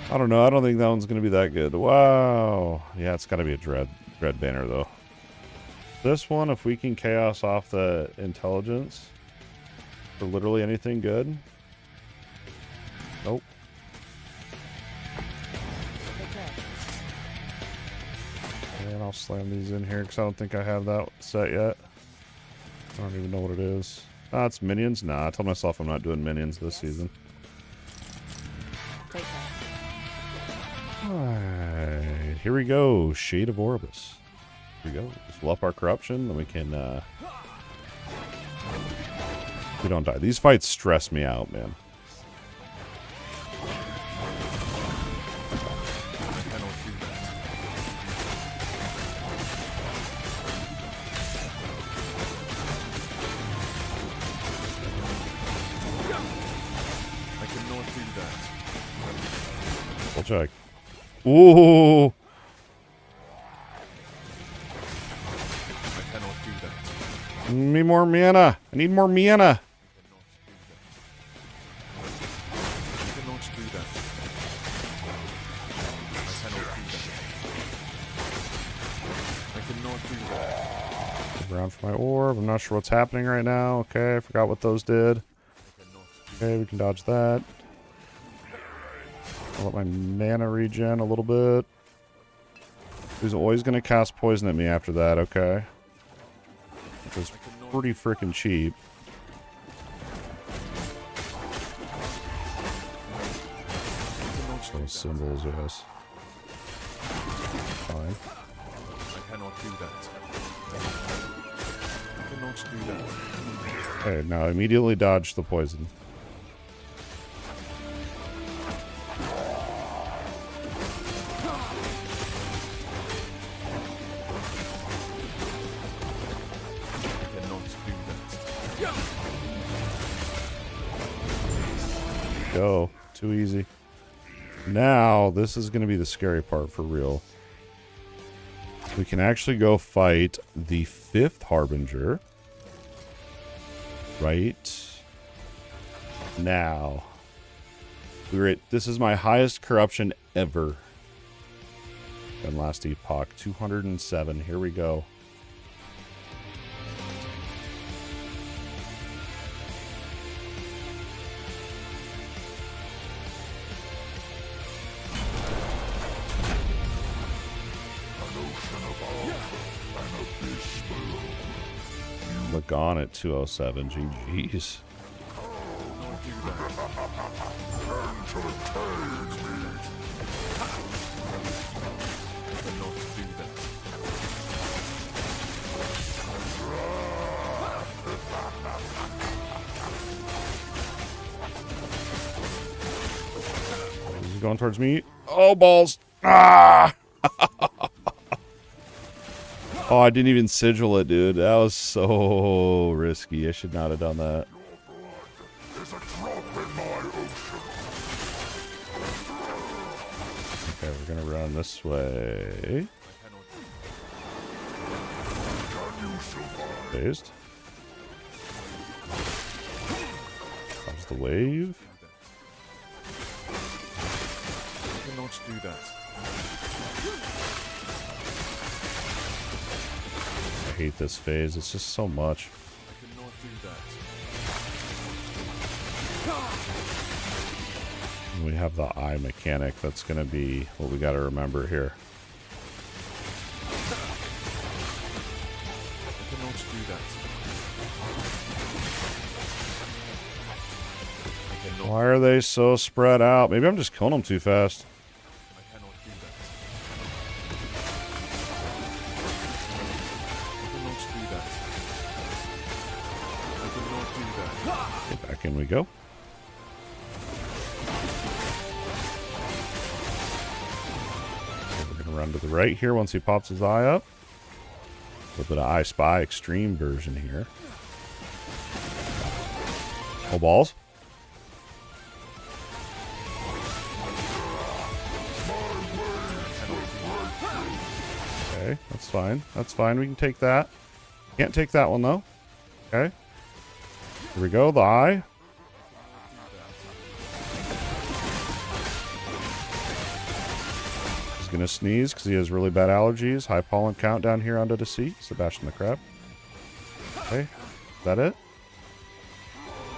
I don't know. I don't think that one's going to be that good. Wow. Yeah, it's got to be a Dread banner, though. This one, if we can chaos off the intelligence for literally anything good. Nope. And I'll slam these in here because I don't think I have that set yet. I don't even know what it is. Ah, it's minions? Nah, I told myself I'm not doing minions this season. Take care. Alright, here we go. Shade of Orbis. Here we go. Just level up our corruption, then we can, we don't die. These fights stress me out, man. I cannot do that. We'll check. Ooh! I cannot do that. Me more mana. I need more mana. I cannot do that. I cannot do that. I cannot do that. Around for my orb. I'm not sure what's happening right now. Okay, I forgot what those did. Okay, we can dodge that. I'll let my mana regen a little bit. He's always going to cast poison at me after that, okay. Which is pretty freaking cheap. Those symbols, yes. Fine. I cannot do that. I cannot do that. Okay, now immediately dodge the poison. Go. Too easy. Now, this is going to be the scary part for real. We can actually go fight the 5th Harbinger. Right now. This is my highest corruption ever. And last Epoch. 207. Here we go. Gone at 207. GG's. He's going towards me. Oh, balls. Ah! Oh, I didn't even sigil it, dude. That was so risky. I should not have done that. Run this way. Phased. Dodge the wave. I cannot do that. I hate this phase. It's just so much. I cannot do that. And we have the eye mechanic. That's going to be what we got to remember here. I cannot do that. I cannot. Why are they so spread out? Maybe I'm just killing them too fast. I cannot do that. I cannot do that. I cannot do that. Okay, back in we go. Okay, we're going to run to the right here once he pops his eye up. A little bit of I Spy extreme version here. Oh, balls. Okay, that's fine. That's fine. We can take that. Can't take that one, though. Okay. Here we go. The eye. He's going to sneeze because he has really bad allergies. High pollen count down here onto the sea. Sebastian the Crab. Okay. Is that it?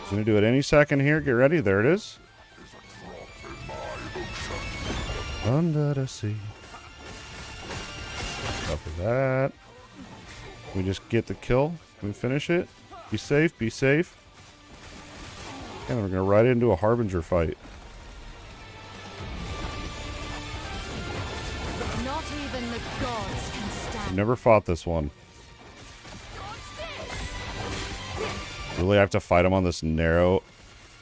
He's going to do it any second here. Get ready. There it is. Under the sea. After that, we just get the kill. Can we finish it? Be safe, be safe. And we're going to ride into a Harbinger fight. Not even the gods can stand. I've never fought this one. Really have to fight him on this narrow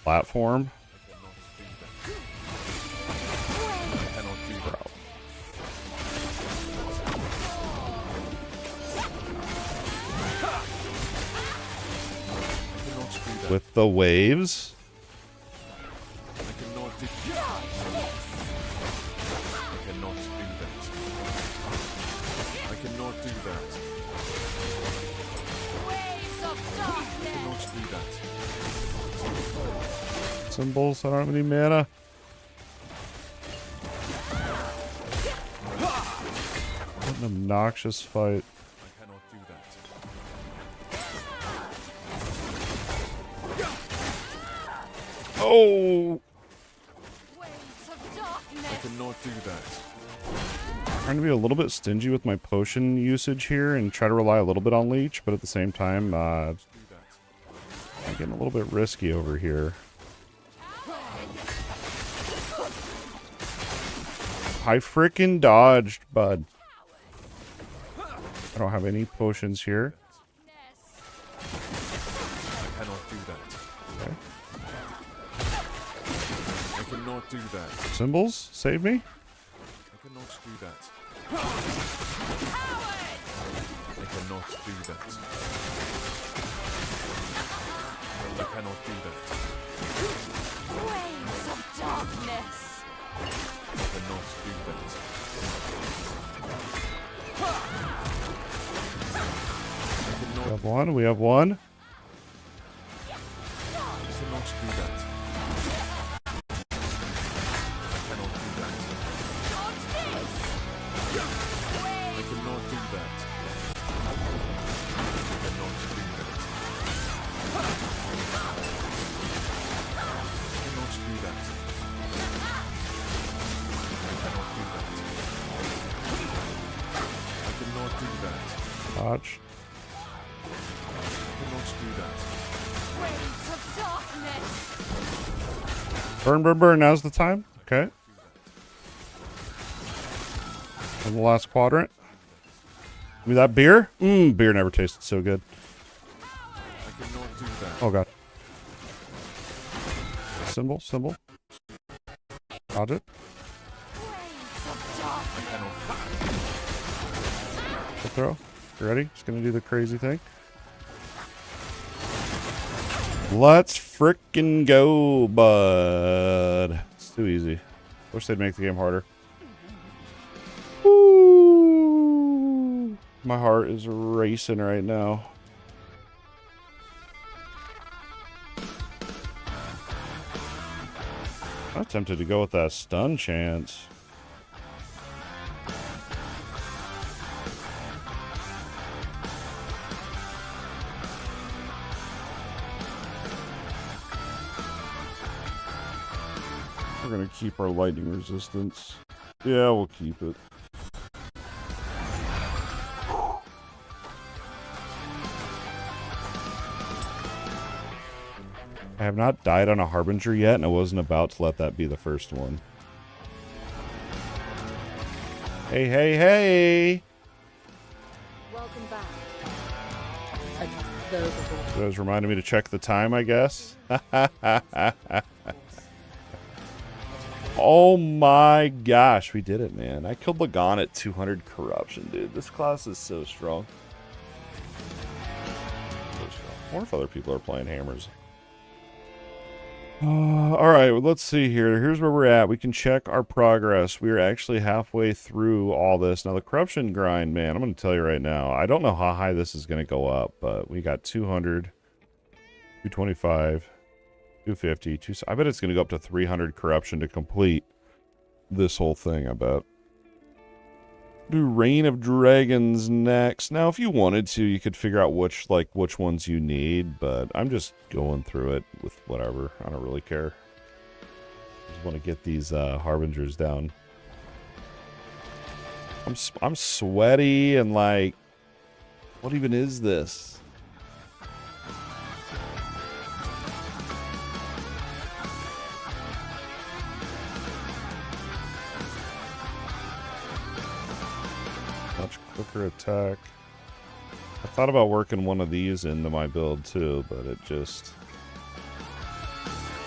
platform. With the waves. I cannot do that. I cannot do that. I cannot do that. Waves of darkness. I cannot do that. Symbols, I don't have any mana. What an obnoxious fight. I cannot do that. Oh! Waves of darkness. I cannot do that. Trying to be a little bit stingy with my potion usage here and try to rely a little bit on leech, but at the same time, Do that. I'm getting a little bit risky over here. I frickin' dodged, bud. I don't have any potions here. I cannot do that. Okay. I cannot do that. Symbols, save me. I cannot do that. I cannot do that. I cannot do that. Waves of darkness. I cannot do that. I We cannot. have one, we have one. I cannot do that. I cannot do that. I cannot do that. I cannot do that. I cannot do that. I cannot do that. Dodge. I cannot do that. Waves of darkness. Burn, burn, burn. Now's the time. Okay. And the last quadrant. Give me that beer. Beer never tasted so good. I cannot do that. Oh, God. Symbol, symbol. Dodge it. Waves of darkness. I cannot. Full throw. You ready? Just gonna do the crazy thing. Let's frickin' go, bud. It's too easy. Wish they'd make the game harder. My heart is racing right now. I'm tempted to go with that stun chance. We're gonna keep our lightning resistance. Yeah, we'll keep it. I have not died on a Harbinger yet, and I wasn't about to let that be the first one. Hey, hey, hey! Welcome back. You guys reminded me to check the time, I guess. Oh my gosh, we did it, man. I killed Lagan at 200 corruption, dude. This class is so strong. So strong. I wonder if other people are playing hammers. Alright, well, let's see here. Here's where we're at. We can check our progress. We are actually halfway through all this. Now, the corruption grind, man, I'm going to tell you right now. I don't know how high this is going to go up, but we got 200, 225, 250, I bet it's going to go up to 300 corruption to complete this whole thing, I bet. Do Reign of Dragons next. Now, if you wanted to, you could figure out which ones you need, but I'm just going through it with whatever. I don't really care. I just want to get these Harbingers down. I'm sweaty and like, what even is this? Much quicker attack. I thought about working one of these into my build too, but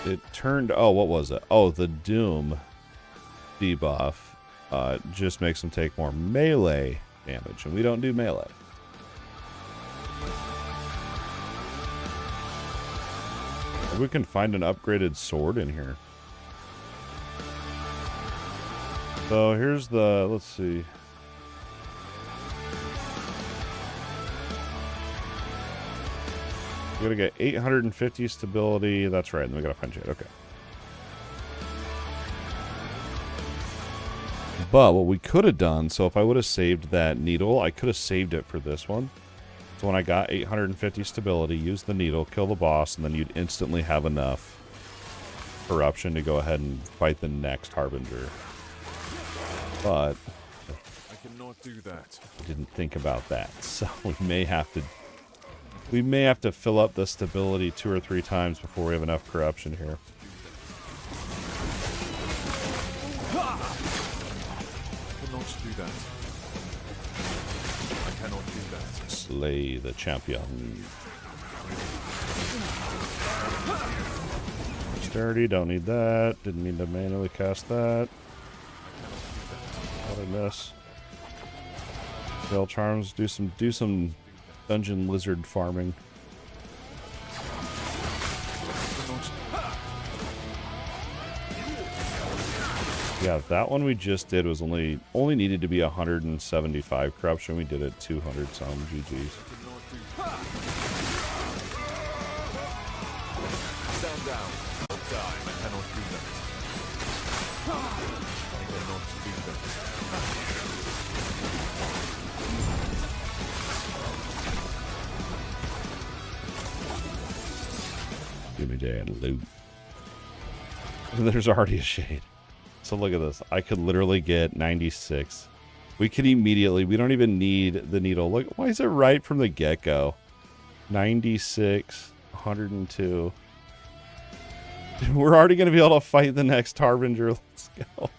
it turned, oh, what was it? Oh, the Doom debuff just makes them take more melee damage, and we don't do melee. Maybe we can find an upgraded sword in here. So here's the, let's see. We gotta get 850 stability. That's right, and we gotta find shade. Okay. But what we could have done, so if I would have saved that needle, I could have saved it for this one. So when I got 850 stability, use the needle, kill the boss, and then you'd instantly have enough corruption to go ahead and fight the next Harbinger. But I cannot do that. I didn't think about that, so we may have to fill up the stability 2 or 3 times before we have enough corruption here. I cannot do that. I cannot do that. Slay the champion. Sturdy, don't need that. Didn't mean to manually cast that. What a miss. Veil charms, do some dungeon lizard farming. Yeah, that one we just did was only needed to be 175 corruption. We did it 200 some. GG's. Stand down. Die. I cannot do that. I cannot do that. Give me that loot. There's already a shade. So look at this. I could literally get 96. We could immediately, we don't even need the needle. Look, why is it right from the get-go? 96, 102. Dude, we're already going to be able to fight the next Harbinger. Let's go.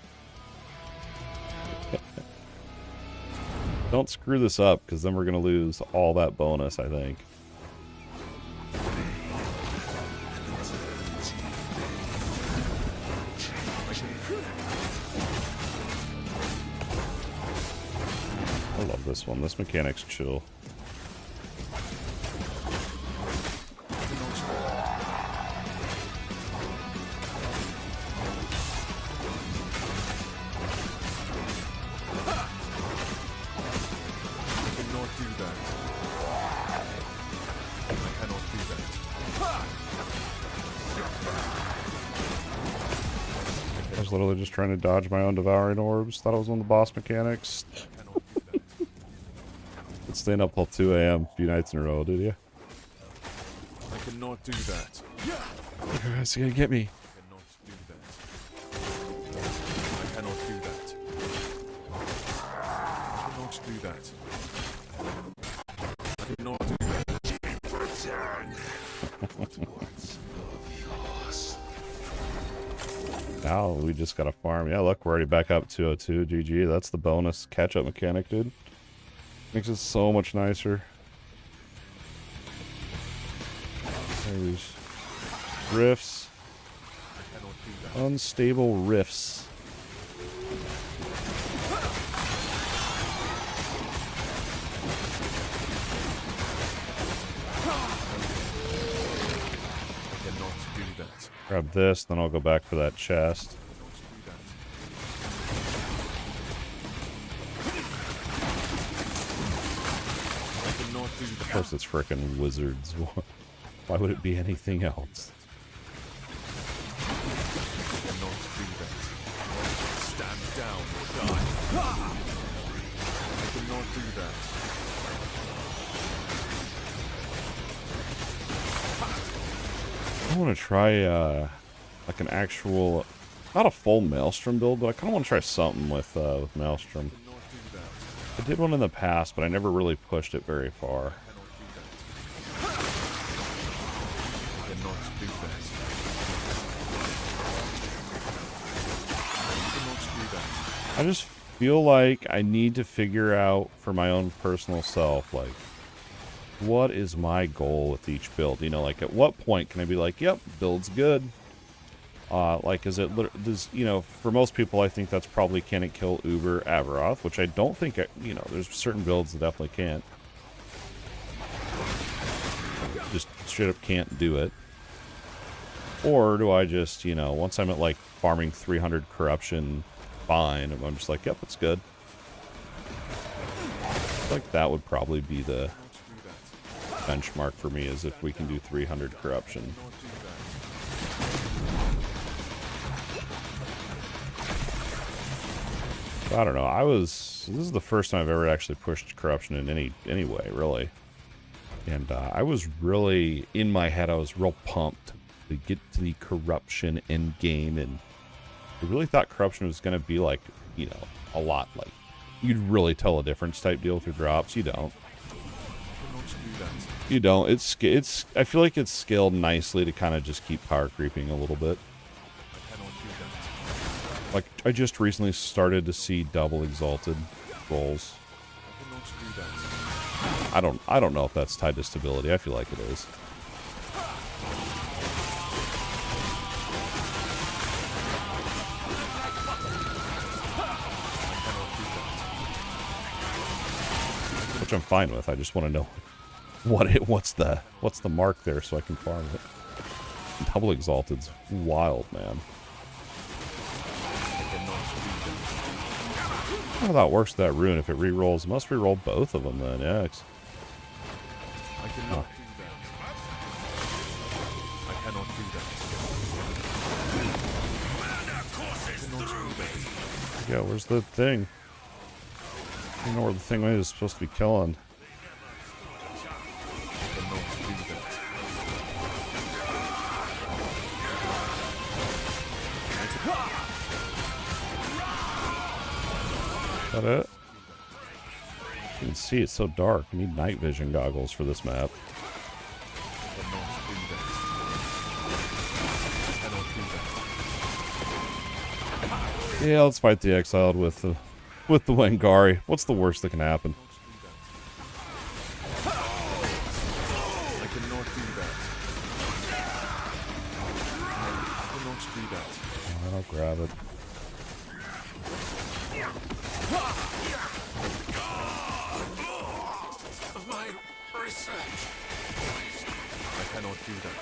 Don't screw this up, because then we're going to lose all that bonus, I think. I love this one. This mechanic's chill. was literally just trying to dodge my own devouring orbs. Thought it was one of the boss mechanics. Been staying up till 2 a.m. a few nights in a row, did you? I cannot do that. It's gonna get me. I cannot do that. I cannot do that. I cannot do that. Now we just gotta farm. Yeah, look, we're already back up 202. GG. That's the bonus catch-up mechanic, dude. Makes it so much nicer. There's rifts. Unstable rifts. Grab this, then I'll go back for that chest. Of course it's frickin' wizards. Why would it be anything else? Stand down or die. I cannot do that. I want to try like an actual, not a full Maelstrom build, but I kind of want to try something with Maelstrom. I did one in the past, but I never really pushed it very far. I just feel like I need to figure out for my own personal self, like, what is my goal with each build? You know, like, at what point can I be like, yep, build's good? Like, is it, does, you know, for most people, I think that's probably can it kill Uber Avaroth, which I don't think, you know, there's certain builds that definitely can't. Just straight up can't do it. Or do I just, you know, once I'm at, like, farming 300 corruption, fine, I'm just like, yep, it's good. I feel like that would probably be the benchmark for me, is if we can do 300 corruption. I don't know. This is the first time I've ever actually pushed corruption in any way, really. And I was really, in my head, I was real pumped to get to the corruption end game, and I really thought corruption was going to be like, you know, a lot like, you'd really tell a difference type deal with your drops. You don't. You don't. It's. I feel like it's scaled nicely to kind of just keep power creeping a little bit. Like, I just recently started to see double exalted rolls. I don't know if that's tied to stability. I feel like it is. Which I'm fine with. I just want to know what's the mark there so I can farm it. Double exalted's wild, man. I don't know how that works with that rune. If it re-rolls, it must re-roll both of them then. Yeah. I cannot do that. I cannot do that. Yeah, where's the thing? I don't know where the thing is supposed to be killing. Is that it? You can see it's so dark. You need night vision goggles for this map. Yeah, let's fight the Exiled with the Wangari. What's the worst that can happen? I cannot do that. I cannot do that. I'll grab it. I cannot do that.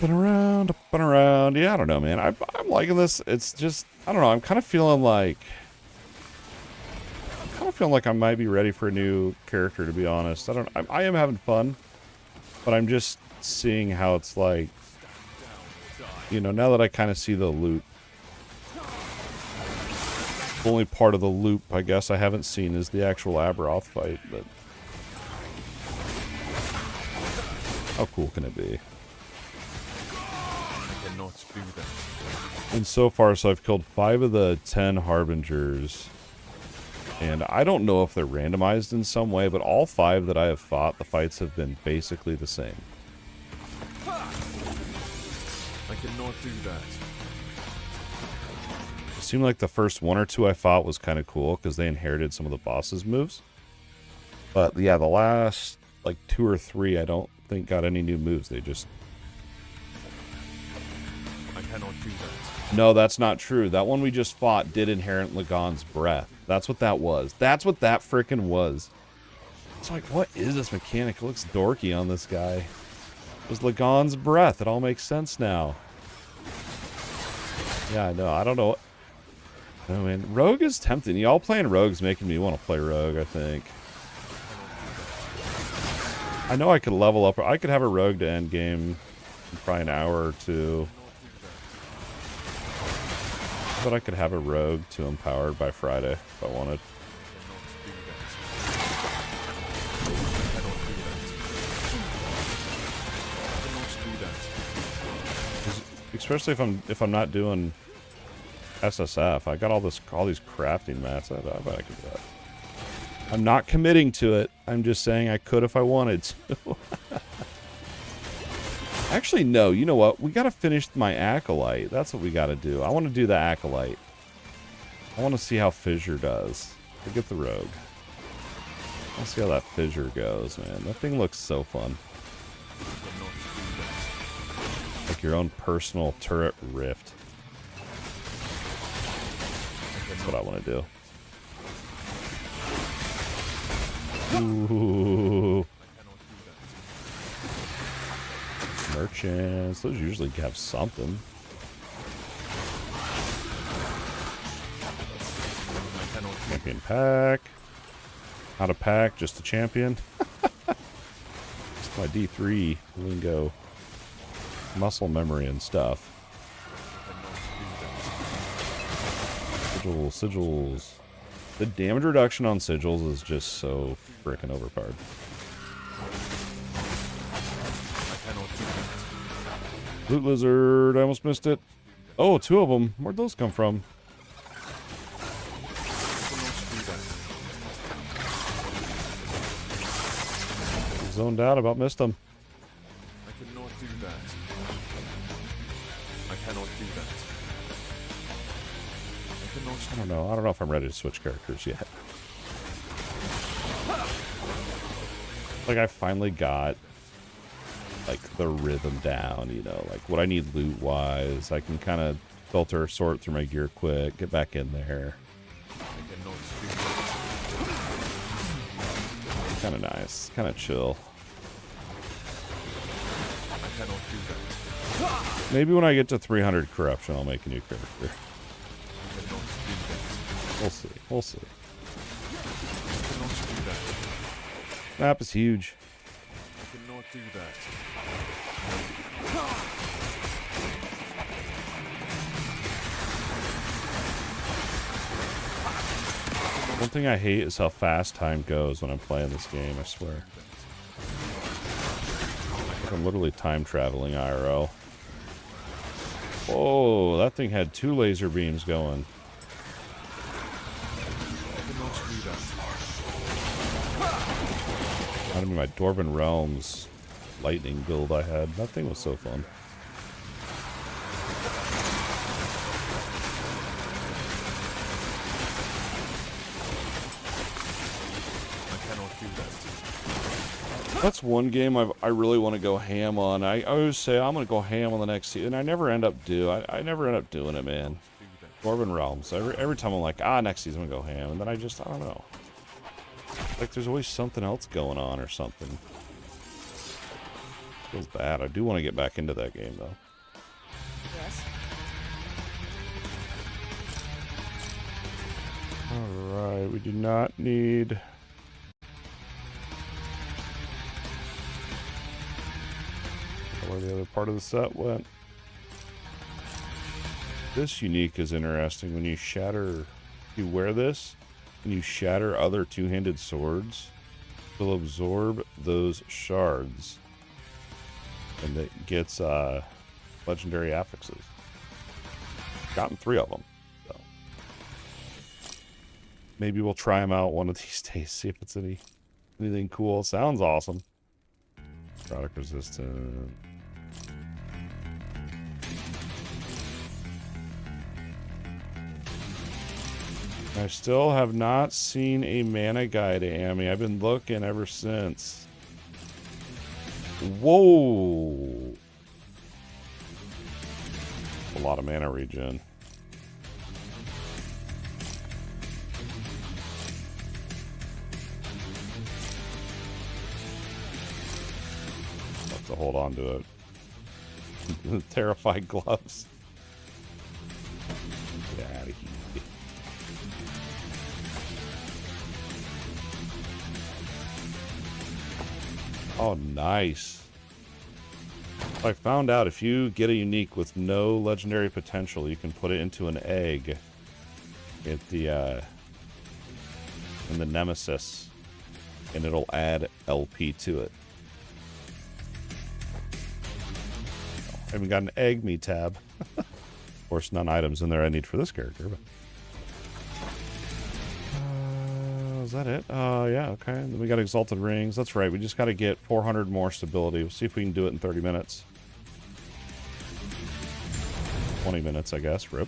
Up and around. Yeah, I don't know, man. I'm liking this. It's just, I don't know. I'm kind of feeling like I might be ready for a new character, to be honest. I am having fun, but I'm just seeing how it's like, you know, now that I kind of see the loot, the only part of the loop I guess I haven't seen is the actual Aberoth fight, but how cool can it be? I cannot do that. And so far, so I've killed 5 of the 10 Harbingers. And I don't know if they're randomized in some way, but all 5 that I have fought, the fights have been basically the same. I cannot do that. It seemed like the first 1 or 2 I fought was kind of cool, because they inherited some of the boss's moves. But yeah, the last, like, 2 or 3, I don't think got any new moves. They just... I cannot do that. No, that's not true. That one we just fought did inherit Lagon's breath. That's what that was. That's what that frickin' was. It's like, what is this mechanic? It looks dorky on this guy. It was Lagon's breath. It all makes sense now. Yeah, I know. I don't know. I mean, Rogue is tempting. Y'all playing Rogue's making me want to play Rogue, I think. I know I could level up. I could have a Rogue to Endgame in probably an hour or 2. But I could have a Rogue to Empowered by Friday if I wanted. Especially if I'm not doing SSF. I got all these crafting mats. I bet I could do that. I'm not committing to it. I'm just saying I could if I wanted to. Actually, no. You know what? We got to finish my Acolyte. That's what we got to do. I want to do the Acolyte. I want to see how Fissure does. Forget the Rogue. Let's see how that Fissure goes, man. That thing looks so fun. Like your own personal turret rift. That's what I want to do. Ooh. Merchants. Those usually have something. Champion pack. Not a pack, just a champion. It's my D3 lingo. Muscle memory and stuff. Sigils. The damage reduction on sigils is just so freaking overpowered. Loot lizard, I almost missed it. Oh, 2 of them. Where'd those come from? Zoned out, about missed them. I cannot do that. I cannot do that. I don't know. I don't know if I'm ready to switch characters yet. Like, I finally got, like, the rhythm down, you know, like, what I need loot-wise. I can kind of filter, sort through my gear quick, get back in there. Kind of nice. Kind of chill. I cannot do that. Maybe when I get to 300 corruption, I'll make a new character. We'll see. We'll see. Map is huge. I cannot do that. One thing I hate is how fast time goes when I'm playing this game, I swear. I'm literally time traveling IRL. Whoa, that thing had 2 laser beams going. I mean, my Dwarven Realms lightning build I had. That thing was so fun. That's one game I really want to go ham on. I always say I'm going to go ham on the next season. I never end up doing it, man. Dwarven Realms. Every time I'm like, next season I'm going to go ham. And then I don't know. Like there's always something else going on or something. Feels bad. I do want to get back into that game, though. Yes. Alright, we do not need... where the other part of the set went. This unique is interesting. When you shatter, you wear this, and you shatter other two-handed swords, you'll absorb those shards, and it gets legendary affixes. Gotten 3 of them. So maybe we'll try them out one of these days. See if it's anything cool. Sounds awesome. Product resistant. I still have not seen a mana guide, Amy. I've been looking ever since. Whoa! A lot of mana regen. Have to hold on to it. Terrified gloves. Get out of here. Oh, nice. I found out if you get a unique with no legendary potential, you can put it into an egg at the in the Nemesis, and it'll add LP to it. I haven't got an egg me tab. Of course, none items in there I need for this character. But is that it? Yeah, okay. Then we got Exalted Rings. That's right. We just got to get 400 more stability. We'll see if we can do it in 30 minutes. 20 minutes, I guess. Rip.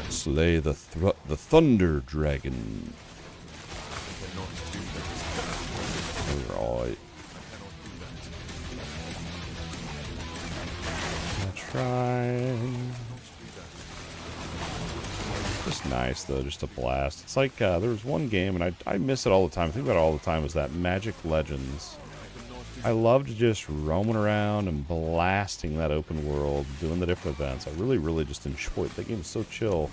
Slay the Thunder Dragon. Alright. I'll try. Just nice though, just a blast. It's like there was one game, and I miss it all the time. I think about it all the time. Was that Magic Legends? I loved just roaming around and blasting that open world, doing the different events. I really just enjoyed it. That game is so chill,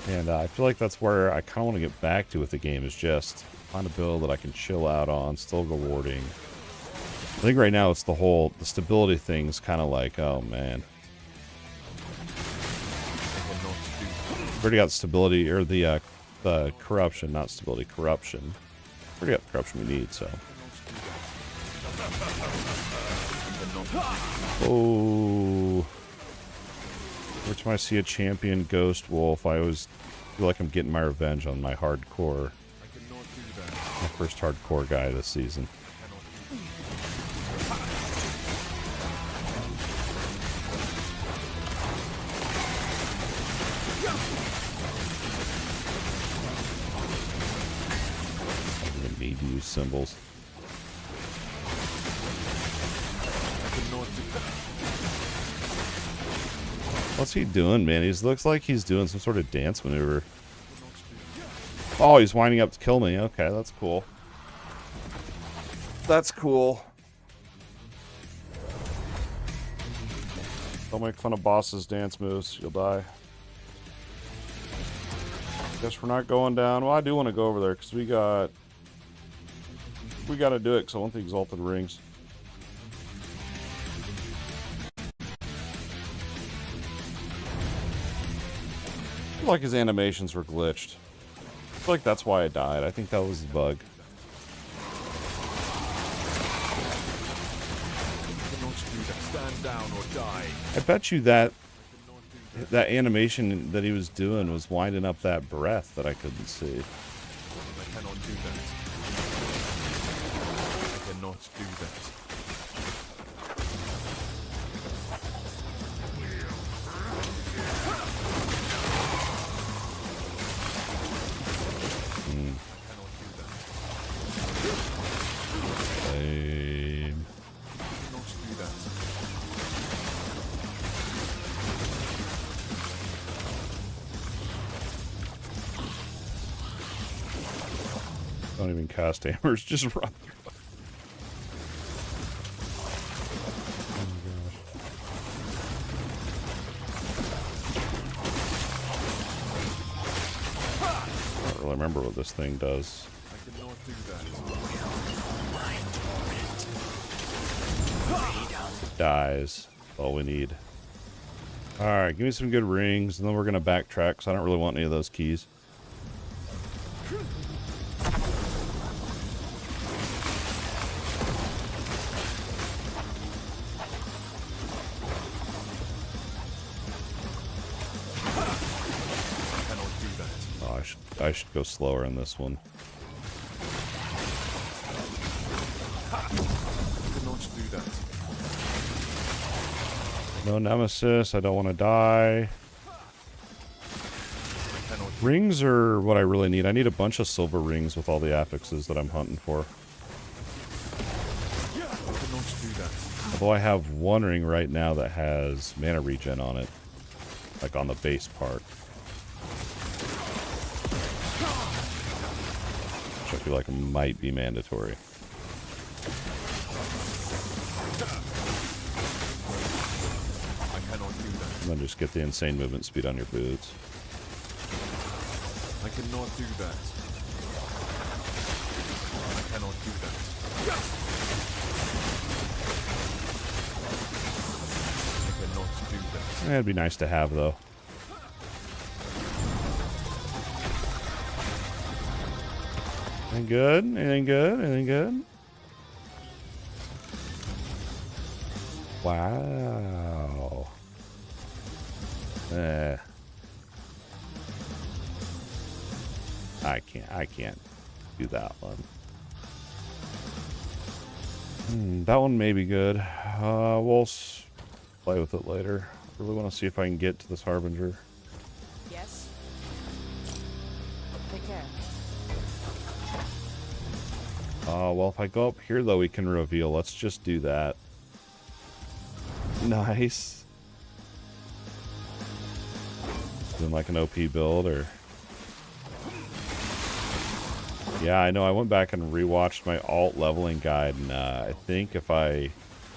and I feel like that's where I kind of want to get back to with the game. Is just find a build that I can chill out on, still rewarding. I think right now it's the stability thing's kind of like, oh man. Already got stability, or the corruption, not stability, corruption. Already got the corruption we need, so. Oh. Every time I see a champion ghost wolf, I always feel like I'm getting my revenge on my hardcore. My first hardcore guy this season. Use symbols. What's he doing, man? He looks like he's doing some sort of dance maneuver. Oh, he's winding up to kill me. Okay, that's cool. That's cool. Don't make fun of boss's dance moves. You'll die. Guess we're not going down. Well, I do want to go over there because we got to do it because I want the Exalted Rings. I feel like his animations were glitched. I feel like that's why I died. I think that was the bug. Stand down or die. I bet you that animation that he was doing was winding up that breath that I couldn't see. I cannot do that. I cannot do that. Don't even cast hammers, just run through. Oh my gosh. I don't really remember what this thing does. I cannot do that. dies. That's all we need. Alright, give me some good rings, and then we're going to backtrack, because I don't really want any of those keys. Oh, I should go slower in this one. No nemesis, I don't want to die. Rings are what I really need. I need a bunch of silver rings with all the affixes that I'm hunting for. Although I have one ring right now that has mana regen on it. Like on the base part. Which I feel like might be mandatory. And then just get the insane movement speed on your boots. I cannot do that. I cannot do that. I cannot do that. It'd be nice to have, though. Anything good? Anything good? Anything good? Wow. I can't do that one. That one may be good. We'll play with it later. I really want to see if I can get to this Harbinger. Yes. Take care. Well, if I go up here, though, we can reveal. Let's just do that. Nice. Doing like an OP build, or... Yeah, I know. I went back and rewatched my alt leveling guide, and I think if I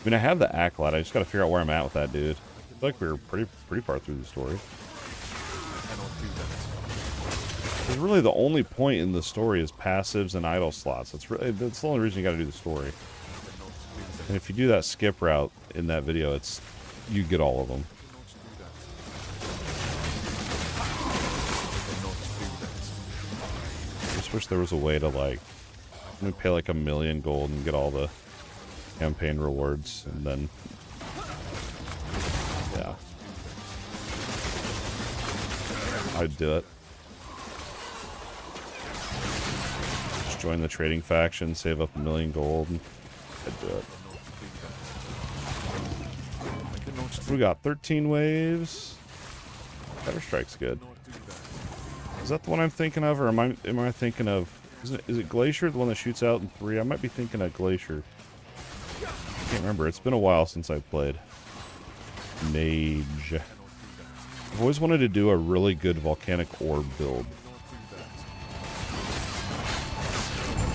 mean, I have the Acolyte. I just got to figure out where I'm at with that dude. I feel like we were pretty far through the story. Because really, the only point in the story is passives and idle slots. That's the only reason you got to do the story. And if you do that skip route in that video, you get all of them. I just wish there was a way to, like, pay like 1 million gold and get all the campaign rewards, and then, yeah, I'd do it. Just join the trading faction, save up 1 million gold, and I'd do it. We got 13 waves. Better Strike's good. Is that the one I'm thinking of, or am I thinking of... Is it Glacier, the one that shoots out in 3? I might be thinking of Glacier. I can't remember. It's been a while since I played Mage. I've always wanted to do a really good volcanic orb build.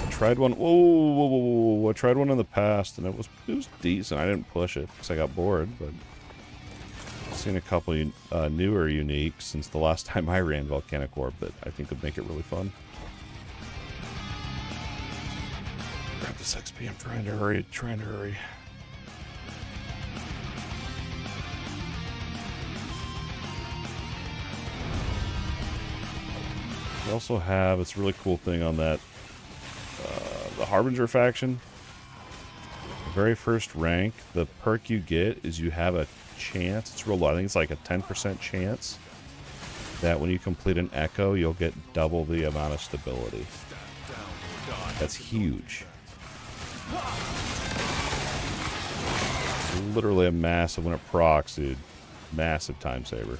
I tried one... Whoa. I tried one in the past, and it was decent. I didn't push it because I got bored, but... I've seen a couple newer uniques since the last time I ran Volcanic Orb that I think would make it really fun. Grab this XP, I'm trying to hurry. We also have this really cool thing on that, the Harbinger faction. The very first rank, the perk you get is you have a chance, it's real low, I think it's like a 10% chance that when you complete an echo, you'll get double the amount of stability. That's huge. It's literally a massive, when it procs, dude, massive time saver.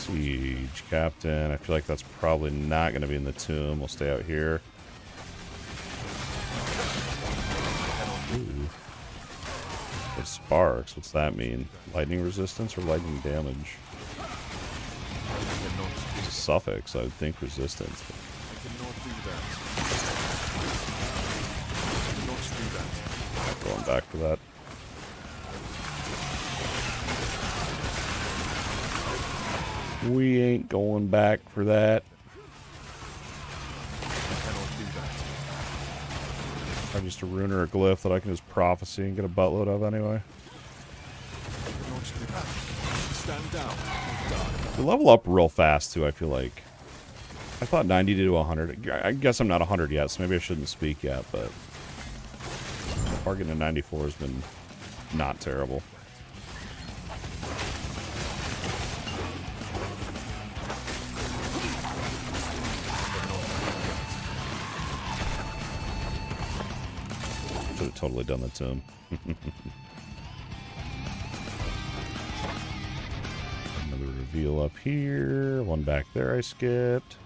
Siege Captain. I feel like that's probably not going to be in the tomb. We'll stay out here. Ooh. The sparks. What's that mean? Lightning resistance or lightning damage? It's a suffix. I would think resistance. Going back for that. We ain't going back for that. just a rune or a glyph that I can just prophecy and get a buttload of anyway. Stand down or die. We level up real fast too, I feel like. I thought 90 to 100. I guess I'm not 100 yet, so maybe I shouldn't speak yet, but so far getting to 94 has been not terrible. Should have totally done that to him. Another reveal up here. One back there I skipped.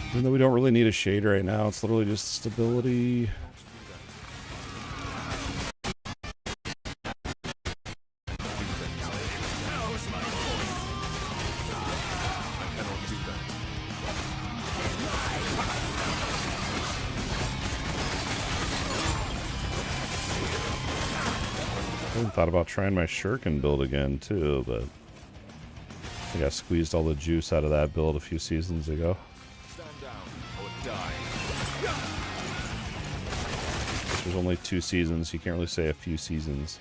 Even though we don't really need a shade right now, it's literally just stability. I thought about trying my Shuriken build again too, but I think I squeezed all the juice out of that build a few seasons ago. Stand down or die. There's only 2 seasons, you can't really say a few seasons.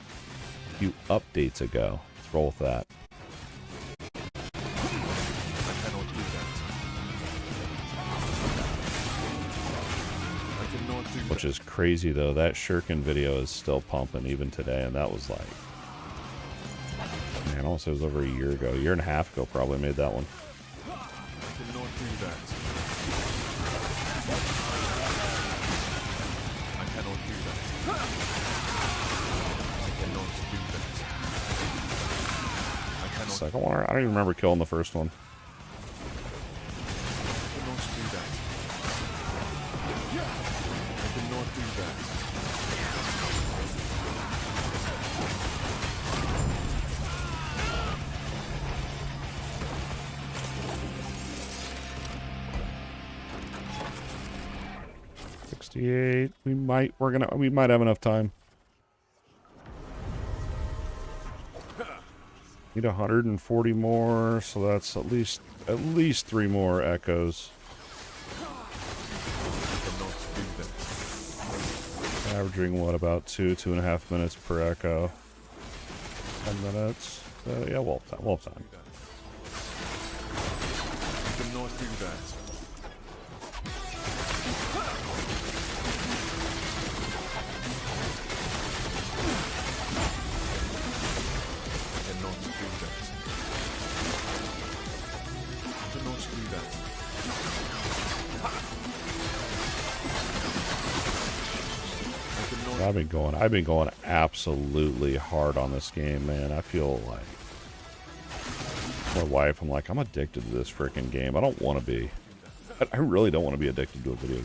A few updates ago. Let's roll with that. I cannot do that. I cannot do Which is crazy though. That Shuriken video is still pumping even today, and that was like, man, almost it was over a year ago, a year and a half ago probably made that one. I cannot do that. I cannot do that. I cannot do that. I cannot. It's like, I don't even remember killing the first one. I cannot do that. I cannot do that. We might have enough time. Need 140 more, so that's at least 3 more echoes. I cannot do that. Averaging what, about 2.5 minutes per echo. 10 minutes. Yeah, we'll have time. I cannot do that. I've been going absolutely hard on this game, man. I feel like my wife, I'm like, I'm addicted to this freaking game. I don't want to be. I really don't want to be addicted to a video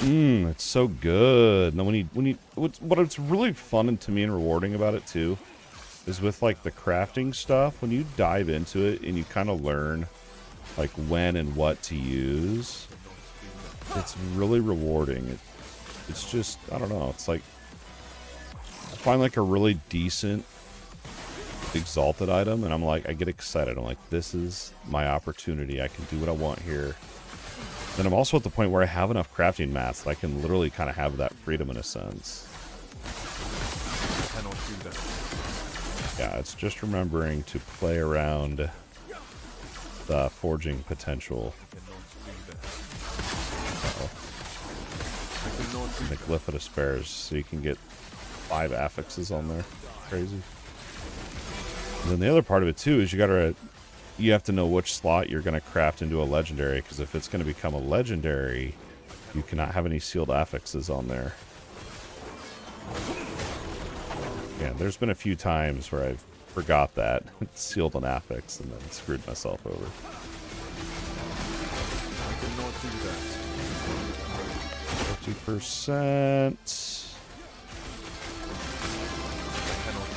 game. It's so good. And then what's really fun and to me and rewarding about it too is with like the crafting stuff, when you dive into it and you kind of learn like when and what to use, it's really rewarding. It's just, I don't know, it's like, I find like a really decent exalted item and I'm like, I get excited. I'm like, this is my opportunity. I can do what I want here. Then I'm also at the point where I have enough crafting mats that I can literally kind of have that freedom in a sense. I cannot do that. Yeah, it's just remembering to play around the forging potential. The Glyph of Despairs, so you can get 5 affixes on there. Crazy. And then the other part of it too is you have to know which slot you're going to craft into a legendary, because if it's going to become a legendary, you cannot have any sealed affixes on there. Yeah, there's been a few times where I've forgot that, sealed an affix, and then screwed myself over. I cannot do that. 50%. I cannot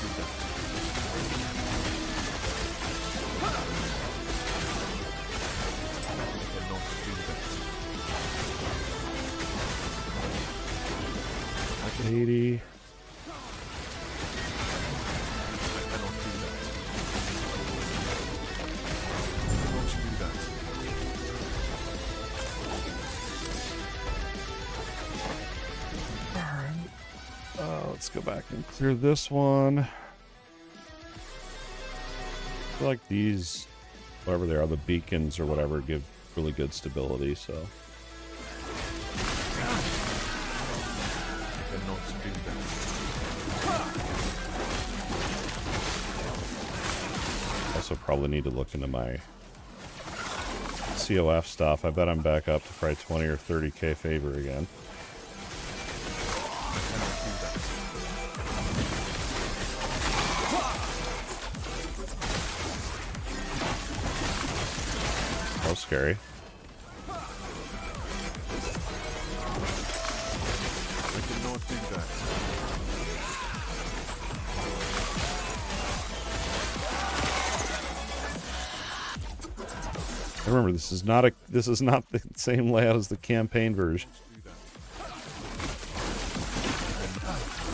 80. Let's go back and clear this one. I feel like these, whatever they are, the beacons or whatever, give really good stability, so. I cannot do that. Also probably need to look into my COF stuff. I bet I'm back up to probably 20 or 30k favor again. That was scary. I cannot do that. Remember, this is not the same layout as the campaign version.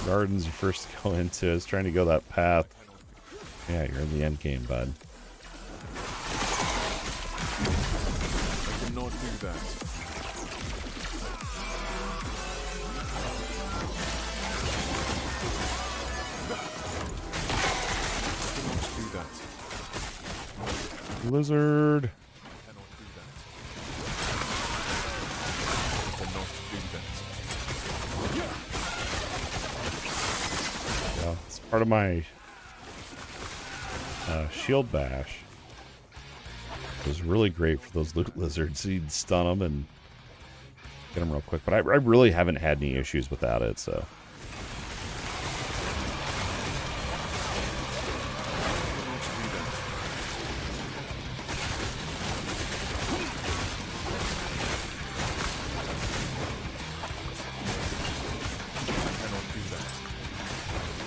Gardens you first go into is trying to go that path. Yeah, you're in the end game, bud. I cannot do that. I cannot do that. Lizard. Cannot do that. I cannot do that. Yeah, it's part of my shield bash. It was really great for those loot lizards. You'd stun them and get them real quick. But I really haven't had any issues without it, so.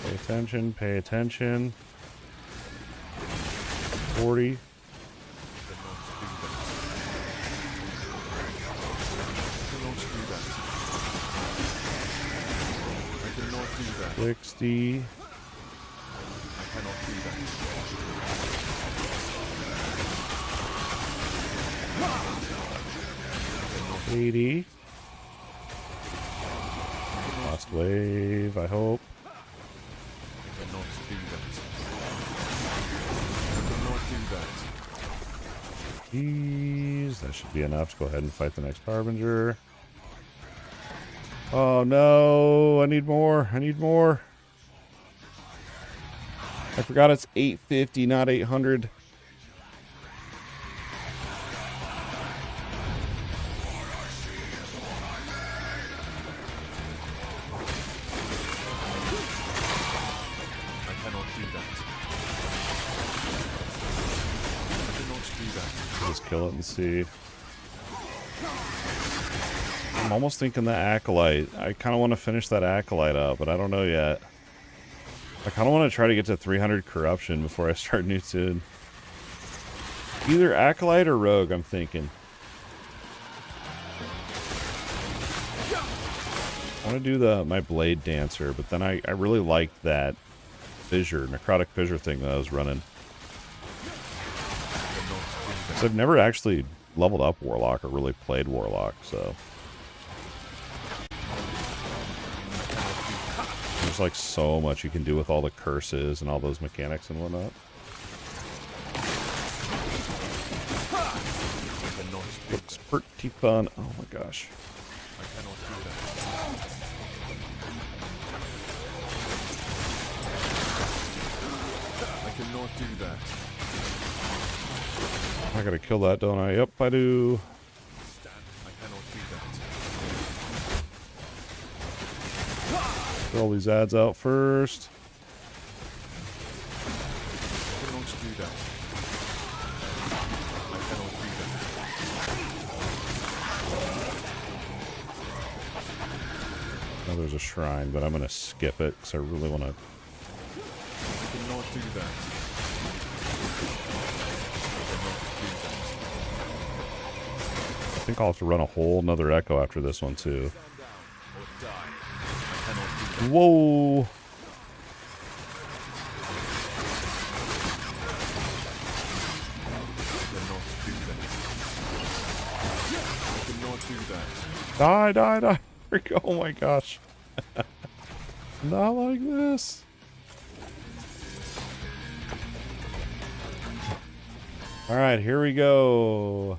Pay attention, pay attention. 40. 60. $80. Last wave, I hope. Jeez, that should be enough to go ahead and fight the next Harbinger. Oh no, I need more. I need more. I forgot it's 850, not 800. I cannot do that. I cannot do that. Just kill it and see. I'm almost thinking the Acolyte. I kind of want to finish that Acolyte up, but I don't know yet. I kind of want to try to get to 300 corruption before I start new tune. Either Acolyte or Rogue, I'm thinking. I want to do my Blade Dancer, but then I really like that fissure, necrotic fissure thing that I was running. So I've never actually leveled up Warlock or really played Warlock, so. There's like so much you can do with all the curses and all those mechanics and whatnot. Looks pretty fun. Oh my gosh. I cannot do that. I cannot do that. I gotta kill that, don't I? Yep, I do. I cannot do that. Get all these ads out first. I cannot do that. I cannot do that. Now there's a shrine, but I'm gonna skip it because I really want to. I cannot do that. I think I'll have to run a whole nother echo after this one too. Whoa! Die, die, die. Oh my gosh. Not like this. All right, here we go.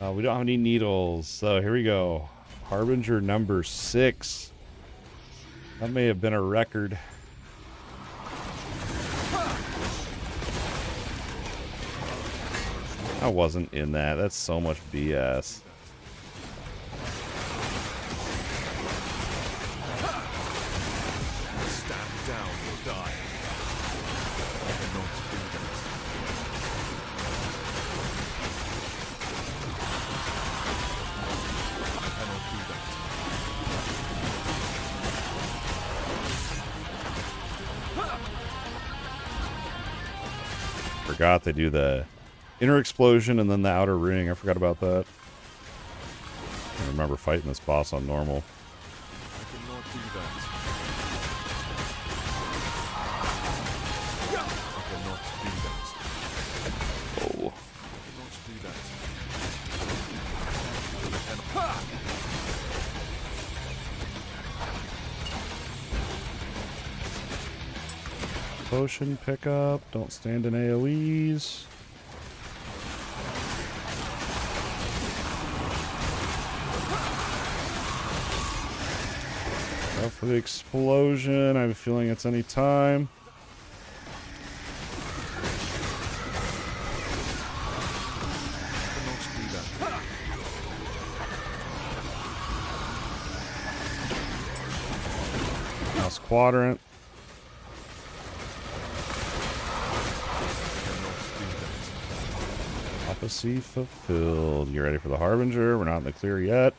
We don't have any needles, so here we go. Harbinger number 6. That may have been a record. I wasn't in that. That's so much BS. Stand down or die. I cannot do that. I cannot do that. Forgot they do the inner explosion and then the outer ring. I forgot about that. I remember fighting this boss on normal. I cannot do that. I cannot do that. Oh. I cannot do that. I cannot. Potion pickup. Don't stand in AoEs. Go for the explosion. I have a feeling it's any time. Cannot do that. Last quadrant. Prophecy fulfilled. You ready for the Harbinger? We're not in the clear yet.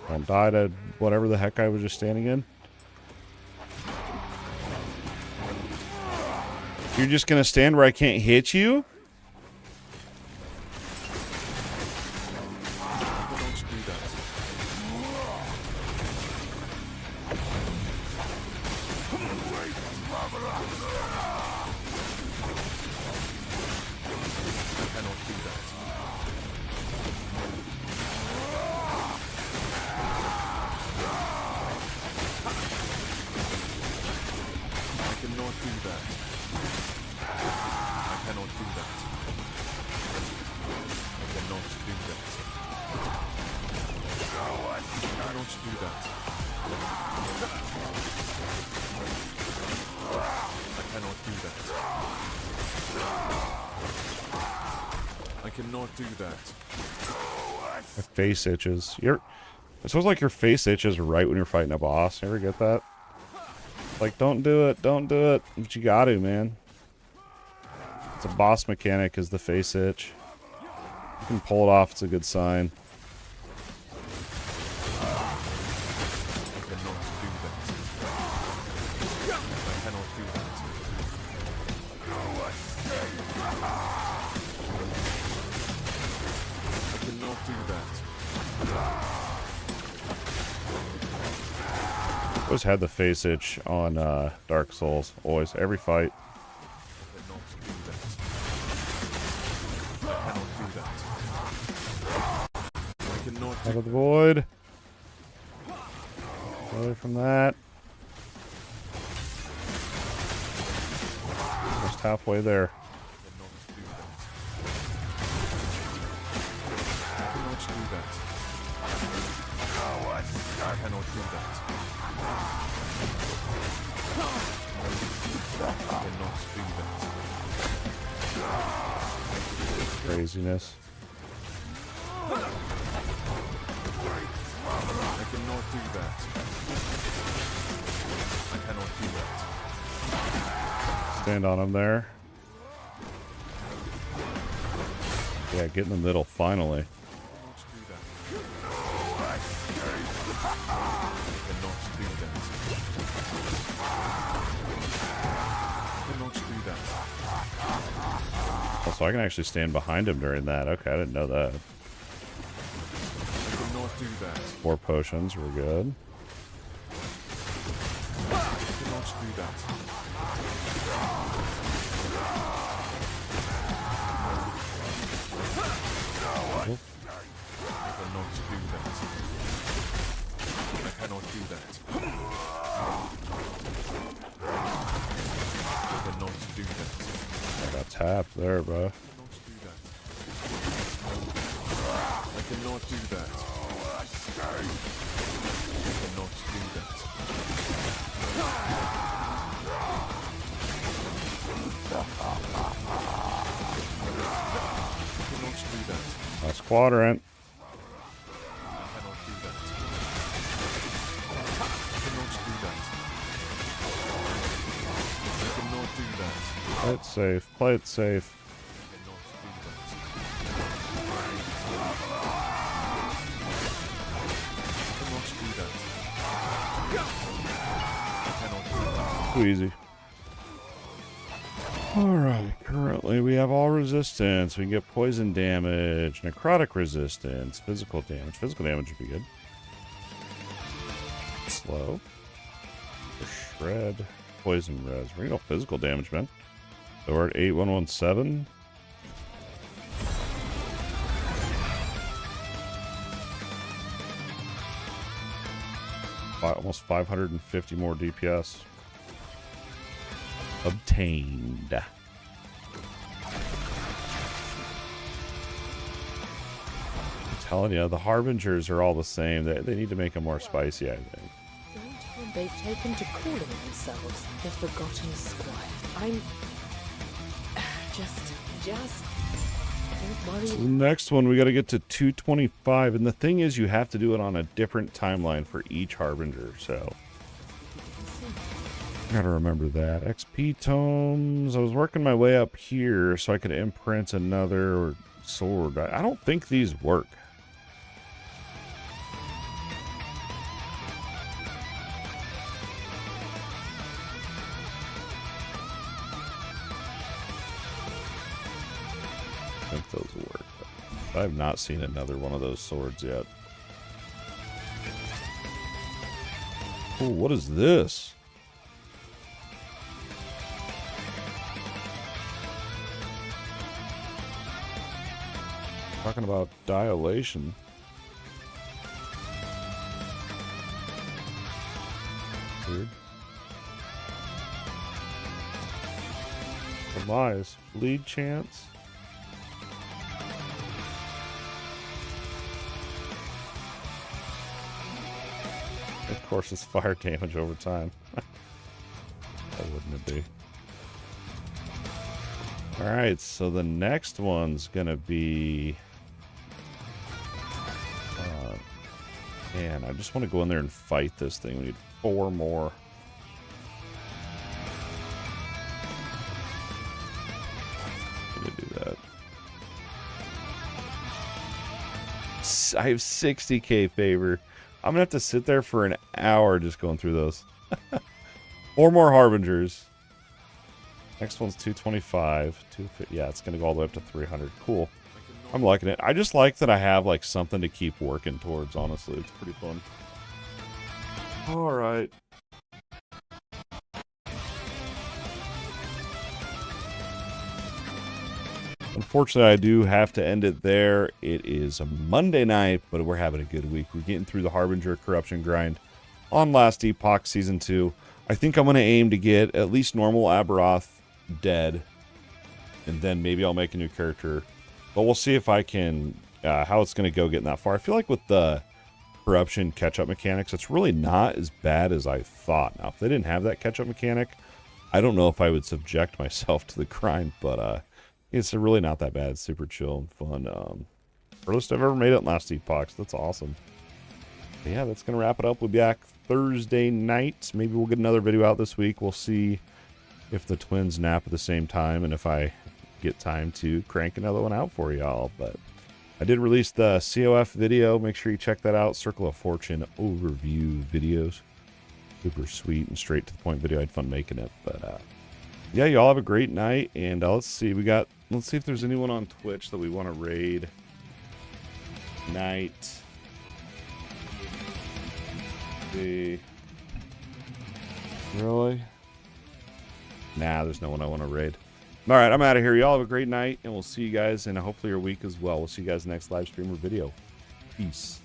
Don't die to whatever the heck I was just standing in. You're just gonna stand where I can't hit you? I cannot do that. I cannot do that. I cannot do that. I cannot do that. I cannot do that. I cannot do that. I cannot do that. I cannot do that. My face itches. It feels like your face itches right when you're fighting a boss. You ever get that? Like, don't do it, don't do it. But you got to, man. It's a boss mechanic, is the face itch. You can pull it off, it's a good sign. I cannot do that. I cannot do that. I cannot do that. Always had the face itch on Dark Souls. Always, every fight. I cannot do that. I cannot do that. I cannot Out do of the void. Away from that. Just halfway there. I cannot do that. I cannot do that. I cannot do that. Craziness. I cannot do that. I cannot do that. Stand on him there. Yeah, get in the middle, finally. I cannot do that. I cannot do that. I cannot do that. Oh, so I can actually stand behind him during that. Okay, I didn't know that. I cannot do that. 4 potions, we're good. I cannot do that. I cannot do that. I cannot do that. tapped there, bro. I cannot do that. I cannot do that. I cannot do that. Last quadrant. I cannot do that. I cannot do that. I cannot do that. Play it safe. Play it safe. Too easy. Alright, currently we have all resistance. We can get poison damage, necrotic resistance, physical damage. Physical damage would be good. Slow. Shred. Poison res. We're gonna go physical damage, man. So we're at 8117. Almost 550 more DPS. Obtained. I'm telling you, the Harbingers are all the same. They need to make them more spicy, I think. They've taken to calling themselves the Forgotten Squire. I'm just don't worry. So the next one, we got to get to 225, and the thing is, you have to do it on a different timeline for each Harbinger, so gotta remember that. XP tomes. I was working my way up here so I could imprint another sword. I don't think these work. I think those work. I have not seen another one of those swords yet. Oh, what is this? Talking about dilation. Weird. Demise. Bleed chance. Of course, it's fire damage over time. Why wouldn't it be? Alright, so the next one's gonna be... man, I just want to go in there and fight this thing. We need 4 more. I'm gonna do that. I have 60k favor. I'm gonna have to sit there for an hour just going through those. 4 more Harbingers. Next one's 225. 250. Yeah, it's gonna go all the way up to 300. Cool. I'm liking it. I just like that I have like something to keep working towards, honestly. It's pretty fun. Alright. Unfortunately, I do have to end it there. It is a Monday night, but we're having a good week. We're getting through the Harbinger Corruption grind on Last Epoch Season 2. I think I'm going to aim to get at least normal Aberoth dead, and then maybe I'll make a new character. But we'll see if I can, how it's going to go getting that far. I feel like with the corruption catch-up mechanics, it's really not as bad as I thought. Now, if they didn't have that catch-up mechanic, I don't know if I would subject myself to the grind, but it's really not that bad. It's super chill and fun. Earliest I've ever made it in Last Epoch. That's awesome. But yeah, that's going to wrap it up. We'll be back Thursday night. Maybe we'll get another video out this week. We'll see if the twins nap at the same time and if I get time to crank another one out for y'all. But I did release the COF video. Make sure you check that out. Circle of Fortune overview videos. Super sweet and straight to the point video. I had fun making it. But yeah, y'all have a great night. And let's see if there's anyone on Twitch that we want to raid tonight. See. Really? Nah, there's no one I want to raid. Alright, I'm out of here. Y'all have a great night, and we'll see you guys, and hopefully your week as well. We'll see you guys next live stream or video. Peace.